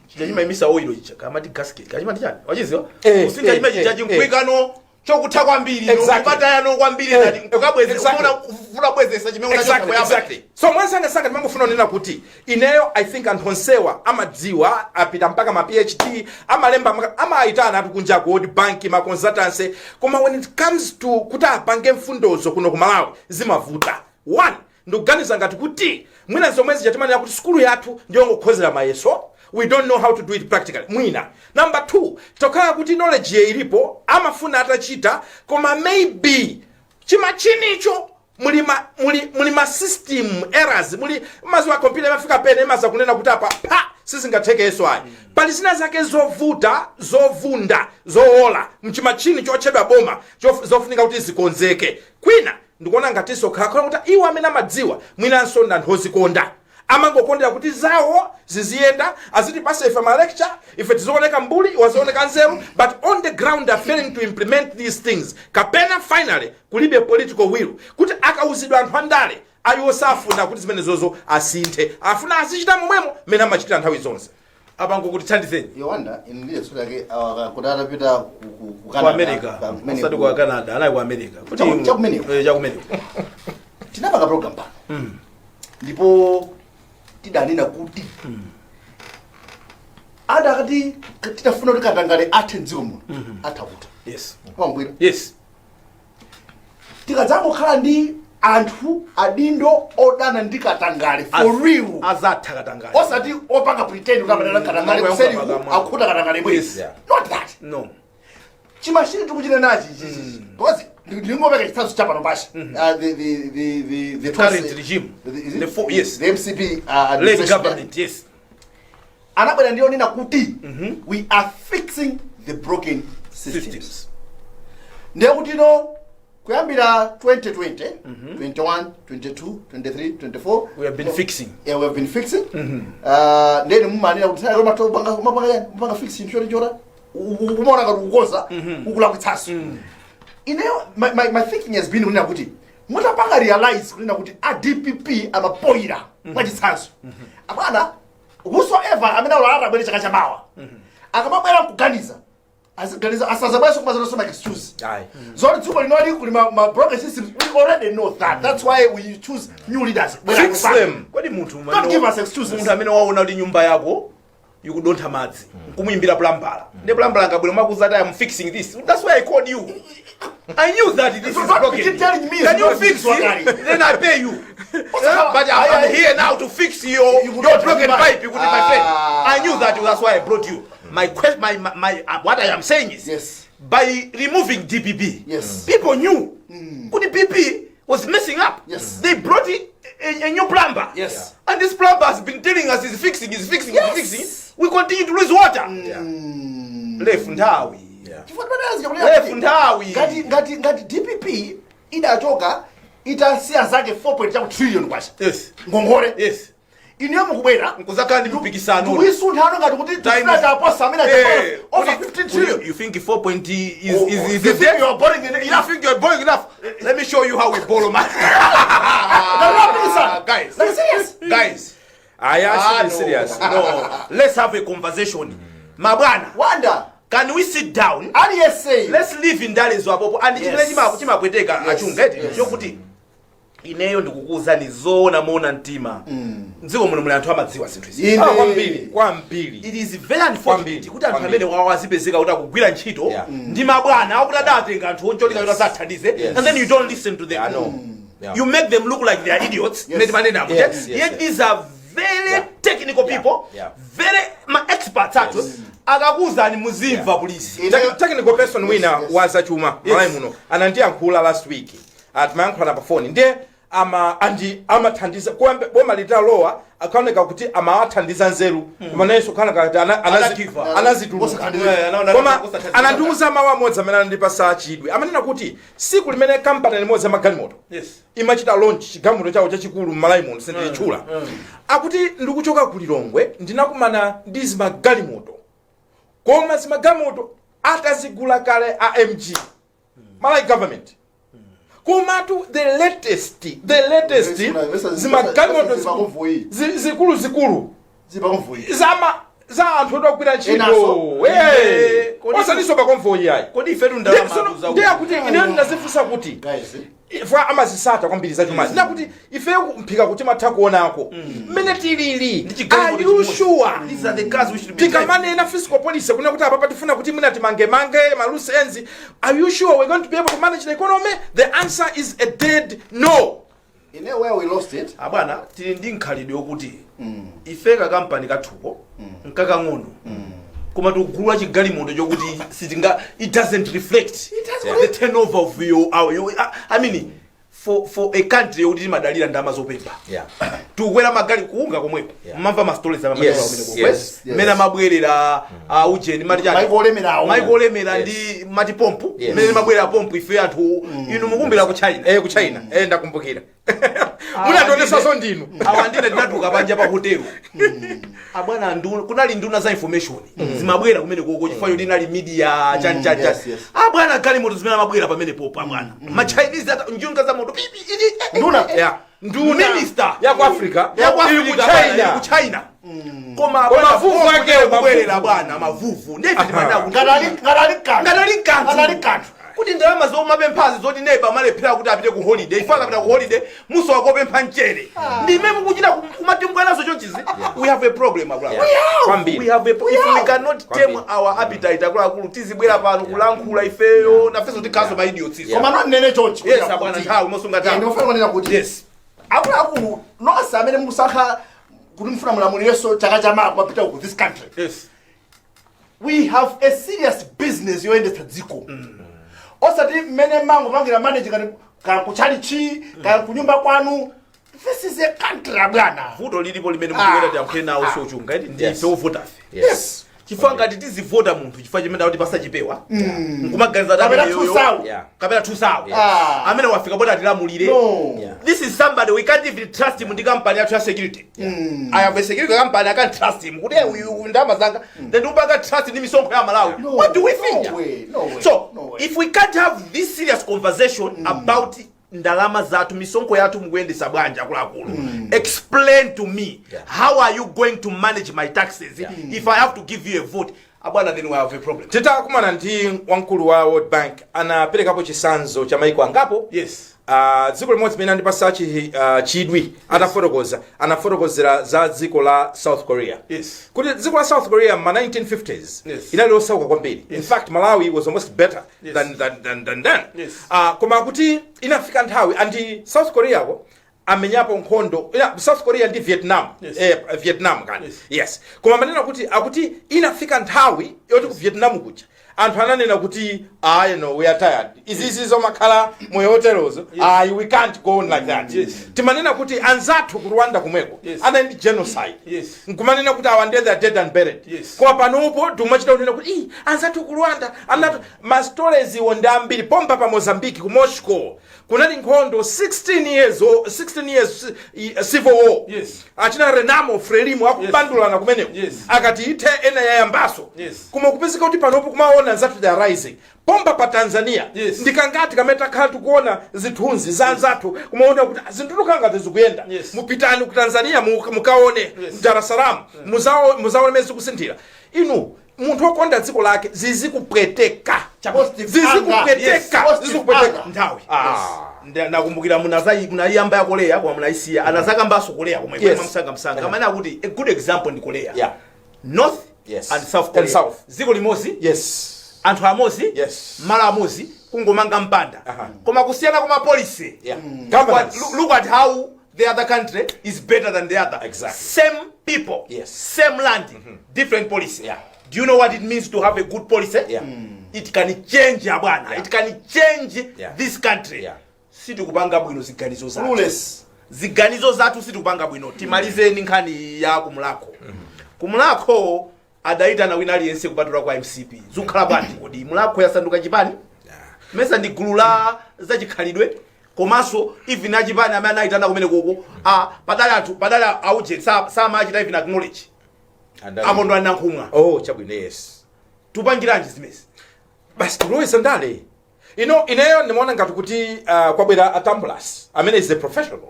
chijajima imisa oilo icha kamati gasket kachimati chani wachiziwa kusintha chima chijaji mkwikano chokutha kwambiri nokubatayano kwambiri nati ukabwezesa ufuna bwezesa chimene exactly. So mwansanga ndimangofuna kunena kuti ineyo I think anthu onsewa amadziwa apita mpaka ma PhD amalemba amaitana atu kunjako World Bank ma consultancy koma when it comes to kuti apange mfundozo kuno ku Malawi zimavuta. One ndikuganiza ngati kuti mwina zomwezi chatimanira kuti skulu yathu ndiyo ngokhozera mayeso. We don't know how to do it practically. Mwina. Number 2, tokhala kuti knowledge ye ilipo amafuna atachita koma maybe chimachini icho muli ma system errors muli maziwa computer mafika pene maza kunena kuti apa pa sizingathekeso ayi pali zina zake zovuta zovunda zoola mchimachini chochedwa boma zofunika kuti zikonzeke kwina ndikuona ngatiso khakhala kuti iwo amene amadziwa mwinanso ndanthozikonda amangokondera kuti zawo ziziyenda aziti pasa ife ma lecture ife tizooneka mbuli wazooneka nzeru but on the ground are failing to implement these things kapena finally kulibe political will kuti akauzidwa anthu andale ayiwo safuna kuti zimenezozo asinthe afuna azichita momwemo mmene amachitira nthawi zonse apango kuti thandizeni yowanda iniliye sura yake kuti atapita ku America osati ku Canada anayi ku America kuti chakumeneko tinapanga program pano ndipo tidanena kuti ada akati titafuna kuti katangale athe mdziko muno athakuta yes kwangwira yes tikadzangokhala ndi anthu adindo odana ndi katangale for real azatha katangale osati opanga pretend kuti amadana katangale kuseri akhuta katangale mwezi not that no chimashini tikuchita nachi because ndingopeka chitsanzo chapano pasha the current regime the MCP led government yes anabwera ndiyo nina kuti we are fixing the broken systems ndiye kuti no kuyambira 2020 21 22 23 24 we have been fixing yeah we have been fixing ndeni mumanira kuti sai mapanga fix insurance chora ukumona ngati ukukoza ukula kwitsaso ineyo my thinking has been kunena kuti mutapanga realize kunena kuti a DPP amapoira mwachitsanzo apana whosoever amene ulara bwere chaka chamawa akamabwera kuganiza asiganiza asazabweso kumazana soma excuse zori tsuko linoli kuli ma broken systems we already know that that's why we choose new leaders fix them kwadi munthu don't give us excuses munthu amene waona kuti nyumba yako ikudontha madzi kumuimbira plambala ne plambala ngabwera makuzati I'm fixing this that's why I called you I knew that this is broken can you fix it then I pay you but I'm here now to fix your broken pipe you couldn't my friend I knew that that's why I brought you my question my what I am saying is yes by removing DPP yes people knew the DPP was messing up yes they brought it a new plumber yes and this plumber has been telling us he's fixing we continue to lose water left ndawi ngati DPP idachoka itasiya zake 4.2 trillion kwasha yes ngongole yes iniyo mukubwera nkuzakani mpikisano wisunthano ngati kuti tifuna aposa amene over 15 trillion you think 4.0 is you think you are boring enough you think you are boring enough let me show you how we borrow money guys I am serious no let's have a conversation mabwana wanda can we sit down and yes say let's live in Ndale zwapopo and chimene chimapweteka achungeti chokuti ineyo ndikukuza nizoona mona mtima nziko muno muli anthu amadziwa zinthu izi kwambiri it is very unfortunate kuti anthu amene wawazipezeka kuti akugwira ntchito ndi mabwana akuti adatenga anthu onchotika kuti asathandize and then you don't listen to them you make them look like they are idiots yet these are very technical people very experts atu akakuzani muzimva polisi technical person wina wazachuma malawi muno anandiyankhula last week atimayankhula pa phone ndiye amathandiza boma litalowa akaoneka kuti amawathandiza nzeru kumanenso kana kati anazituluka koma anandiuza mawu amodzi amene anandipasa chidwi amanena kuti siku limene kampani limodzi amagalimoto imachita launch chigamulo chawo chachikulu m'Malawi muno sindilichula akuti ndikuchoka ku Lilongwe ndinakumana ndi zimagalimoto koma zimagalimoto atazigula kale AMG Malawi government kumatu the latest zimagalimoto zikulu za anthu okwira ntchito osaniso pa convoy yayi kodi ife tundalama ndiye kuti ine ndazifunsa kuti ifwa amazisata kwambiri zachumazi ndakuti ife mphika kuti matha kuonako mmene tilili are you sure these are the cars we should be tikamane na fiscal policy kuna kuti apa patifuna kuti mwina timange malusi enzi are you sure we're going to be able to manage the economy the answer is a dead no in a way we lost it abwana tili ndi nkhalidwe yokuti ife ka company kathuko nkakang'ono koma tukugulwa chigalimoto chokuti sitinga it doesn't reflect the turnover of your I mean for a country yoti madalira ndama zopemba tukwera magali kuunga komwepo mmamva ma stories za mamanya kumene mena mabwerera ujeni mati maikolemera ndi mati pompu mene mabwerera pompu ife anthu inu mukumbira ku China ndakumbukira munandonesa so ndinu awandine ndinatuka panja pa hotel abwana nduna kunali nduna za information zimabwera kumene koko chifanyo linali media chanchacha abwana gali moto zimena mabwera pamene popo abwana ma Chinese ata njunga za moto nduna minister ya ku Africa ku China koma mavuvu ake kubwerera bwana mavuvu ndevi timanda ngadali kantu kuti ndalama zomapemphazi zoti neighbor malephera kuti apite ku holiday ifaka apita ku holiday muso wakopempha mchere ndime mukuchita kumatimbwanazo chonchizi we have a problem we have a if we cannot tame our appetite akulu tizibwera pano kulankhula ifeyo nafeso tikhaso ma idiots koma nanene chonchi yes abwana nthawi mosunga nthawi ndofuna kunena kuti yes akulu nonse amene musankha kuti mfuna mulamulireso chaka chama kupita ku this country yes we have a serious business yoendesa dziko osati mmene mango pangira manage kana kuchalichi kana kunyumba kwanu. This is a country bwana. Vuto lilipo limene mukuenda tiamkhena uso uchunga eti ndife ovota fe. Yes. Chifukwa ngati tizivota munthu chifukwa chimene kuti pasachipewa nkumaganiza dame yoyo kapena 2000 amene wafika bota atilamulire. This is somebody we can't even trust him ndi company ya security. I have a security company I can't trust him kuti uyu ndama zanga then upanga trust ndi misonkho ya Malawi. What do we think? No way. So if we can't have this serious conversation about ndalama zatu misonkho yatu mukuyendesa bwanja akulu explain to me how are you going to manage my taxes if I have to give you a vote abwana then we have a problem. Titakumana ndi wankulu wa World Bank anaperekapo chisanzo cha maiko angapo dziko limodzi mene andipasa chidwi anafotokozera za dziko la South Korea kuti dziko la South Korea ma 1950s inali osauka kwambiri. In fact Malawi was almost better than then. Koma kuti inafika nthawi andi South Korea ko amenyapo nkhondo South Korea ndi Vietnam Vietnam kani koma manena kuti akuti inafika nthawi yoti ku Vietnam kuja anthu ananena kuti we are tired izizi zomakhala moyo hotelozo we can't go on like that. Timanena kuti anzathu ku Rwanda kumweko ana ndi genocide nkumanena kuti awande they are dead and buried kwa panopo tumachita kunena kuti anzathu ku Rwanda anatu ma stories wonda ambiri pomba pa Mozambique ku Moscow kunali nkhondo 16 years civil war achina Renamo Frelimo akubandulana kumeneko akati ithe ena yayambaso kuma kupezeka kuti panopo kumaona nzathu they are rising pomba pa Tanzania ndikangati kameta khatu kuona zithunzi za nzathu kumaona kuti zintulukanga zikuyenda mupitani ku Tanzania mukaone Dar es Salaam muzaone mezi kusinthira inu munthu okonda dziko lake zizikupweteka nthawi ndakumbukira munayamba ya Korea kwa munaisiya anazaka mbaso Korea komwe msanga kamana kuti a good example ndi Korea North and South Korea dziko limozi anthu amozi mala amozi kungomanga mpanda koma kusiyana kwa policy look at how the other country is better than the other. Same people same land different policy. Do you know what it means to have a good policy? It can change abwana it can change this country. Situkupanga bwino ziganizo zatu situkupanga bwino. Timalizeni nkhani ya kumlakho adaita na winali yense kupatula kwa MCP zukhala bwanji kodi Mlakho yasanduka chipani mesa ndi gulu la zachikhalidwe komanso even achipani amene anaitana kumene koko padala auje sama achita even acknowledge apo ndo anankhumwa chabwino tupangiranji zimezi basi tuloyesa Ndale ineyo nimeona ngati kuti kwabwera atambulasi amene is a professional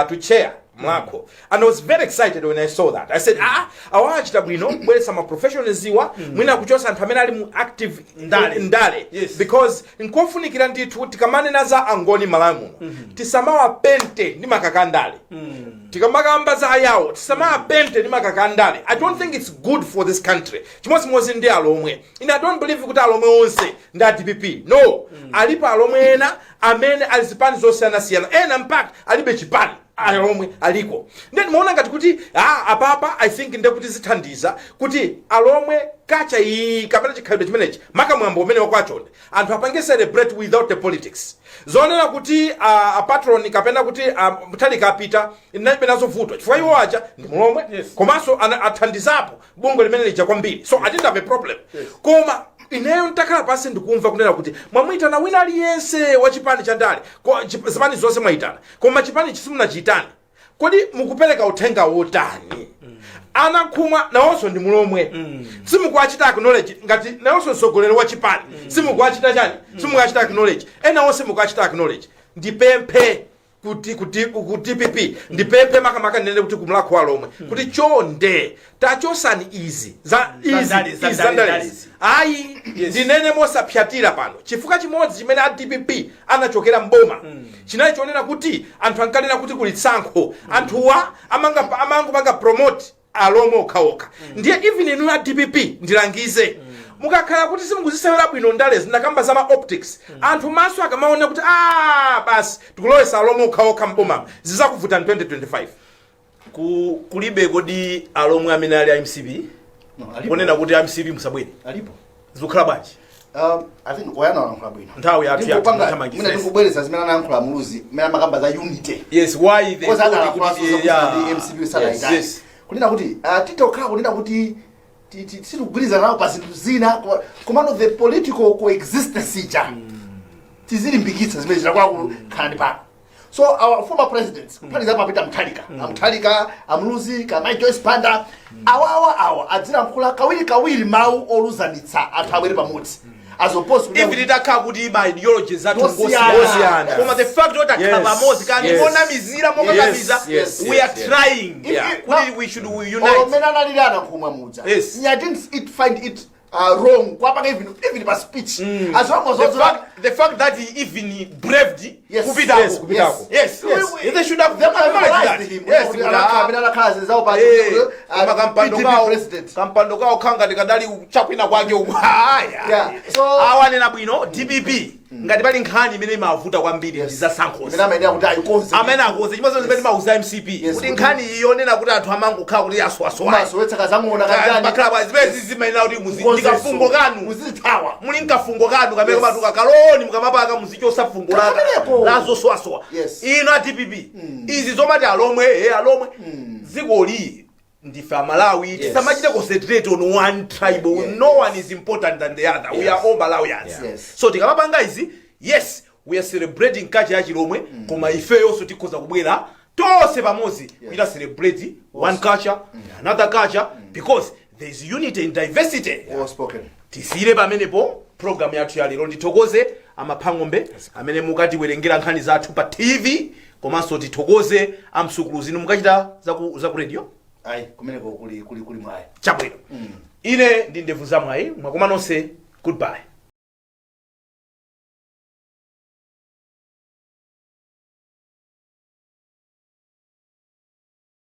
to chair Mlakho. And I was very excited when I saw that. I said, awachita bwino bwelesa ma professionals iwa mwina kuchosa anthu amene ali mu active Ndale because nkofunikira ndithu tikamane naza angoni Malawi tisamawa pente ndi makaka Ndale tikamakamba za ayawo tisamawa pente ndi makaka Ndale. I don't think it's good for this country. Chimodzimodzi ndi Alomwe. I don't believe kuti Alomwe onse ndi DPP. No. Alipo Alomwe ena amene alizipani zosiyana ena impact alibe chipani Alomwe aliko then muona ngati kuti apapa I think nde kuti zithandiza kuti Alomwe kacha iyi kapena chikhalidwe chimenechi makamwambo umene wakwachonde anthu apange celebrate without the politics zonena kuti a patron kapena kuti mtalika apita inalibe nazo vuto chifukwa iwo acha ndi Mulomwe komanso athandizapo bungwe limene lija kwambiri so I didn't have a problem koma ineyo ntakhala pasi ndikumva kunena kuti mwamwitana wina aliyense wa chipani cha Ndale zipani zonse mwayitana koma chipani chisimunachitani kodi mukupereka uthenga wotani anakhumwa nawonso ndi Mulomwe simukuachita acknowledge ngati nawonso msogolero wa chipani simukuachita chani simukuachita acknowledge ena wonse mukuachita acknowledge ndipemphe kuti DPP ndipemphe makamaka nene kuti kumlakho Alomwe kuti chonde tachosani izi Ndale ayi ndinene mosapyatira pano chifukwa chimodzi chimene a DPP anachokera mboma chinali chonena kuti anthu ankanena kuti kuli tsankho anthuwa amangopanga promote Alomwe okhaokha ndiye even inu a DPP ndilangize mukakhala kuti simukuzisewera bwino Ndale zinakamba za ma optics anthu maso akamaona kuti basi tikulowesa Alomwe okhaokha mboma zizakuvuta 2025 kulibe kodi Alomwe amene ali MCP kunena kuti MCP musabwere alipo zikukhala bwanji I think oyana wanakula bwino nthawi yathu yatamangisa muna tikubwereza zimene anayankhula muluzi mena makamba za unity yes why the MCP sala kunena kuti titokhala kunena kuti tikugwirizana nawo pa zinthu zina komano the political coexistence ija tizilimbikitsa zimene zitakwakulu khala ndi pano so our former presidents kupaniza mapita Mtalika Amuluzi Kamai Joyce Panda awa adzilankhula kawiri mawu oluzanitsa anthu abwere pamodzi as opposed to even itakhala kuti ima ideology zathu ngosiyana koma the fact that akhala pamodzi kandi mona mizira mokakamiza we are trying kuti we should unite omena nalilana kumwa mudza I didn't find it wrong kwapaka even by speech as long as the fact that he even braved kupitako yes they should have acknowledged him ala kazi zao pa kampando kao khanga ndikadali chakwina kwake haya so awanena bwino DPP ngati pali nkhani imene imavuta kwambiri ndizasankhosi amene akonze chimodzi zimene mauza MCP kuti nkhani iyonena kuti anthu amangokhala kuti aswaswa zimene zimayenera kuti ndikafungo kanu muzithawa muli nkafungo kanu kamene matuka kaloni mukamapaka muzichosa fungo lazo swaswa ino a DPP izi zomati Alomwe zikoli ndife Malawi tisamachite concentrate on one tribe no one is important than the other we are all Malawians so tikamapanga izi yes we are celebrating culture ya Chilomwe koma ifeyo so tikhoza kubwera tose pamodzi kuita celebrate one culture another culture because there is unity in diversity tisire pamenepo program yathu ya lero ndithokoze amaphangombe amene mukatiwerengera nkhani zathu pa TV komanso tithokoze amsukuluzi mukachita za ku radio kumeneko kuli mwayi chabwino ine ndi ndevu za mwayi mwakoma nonse goodbye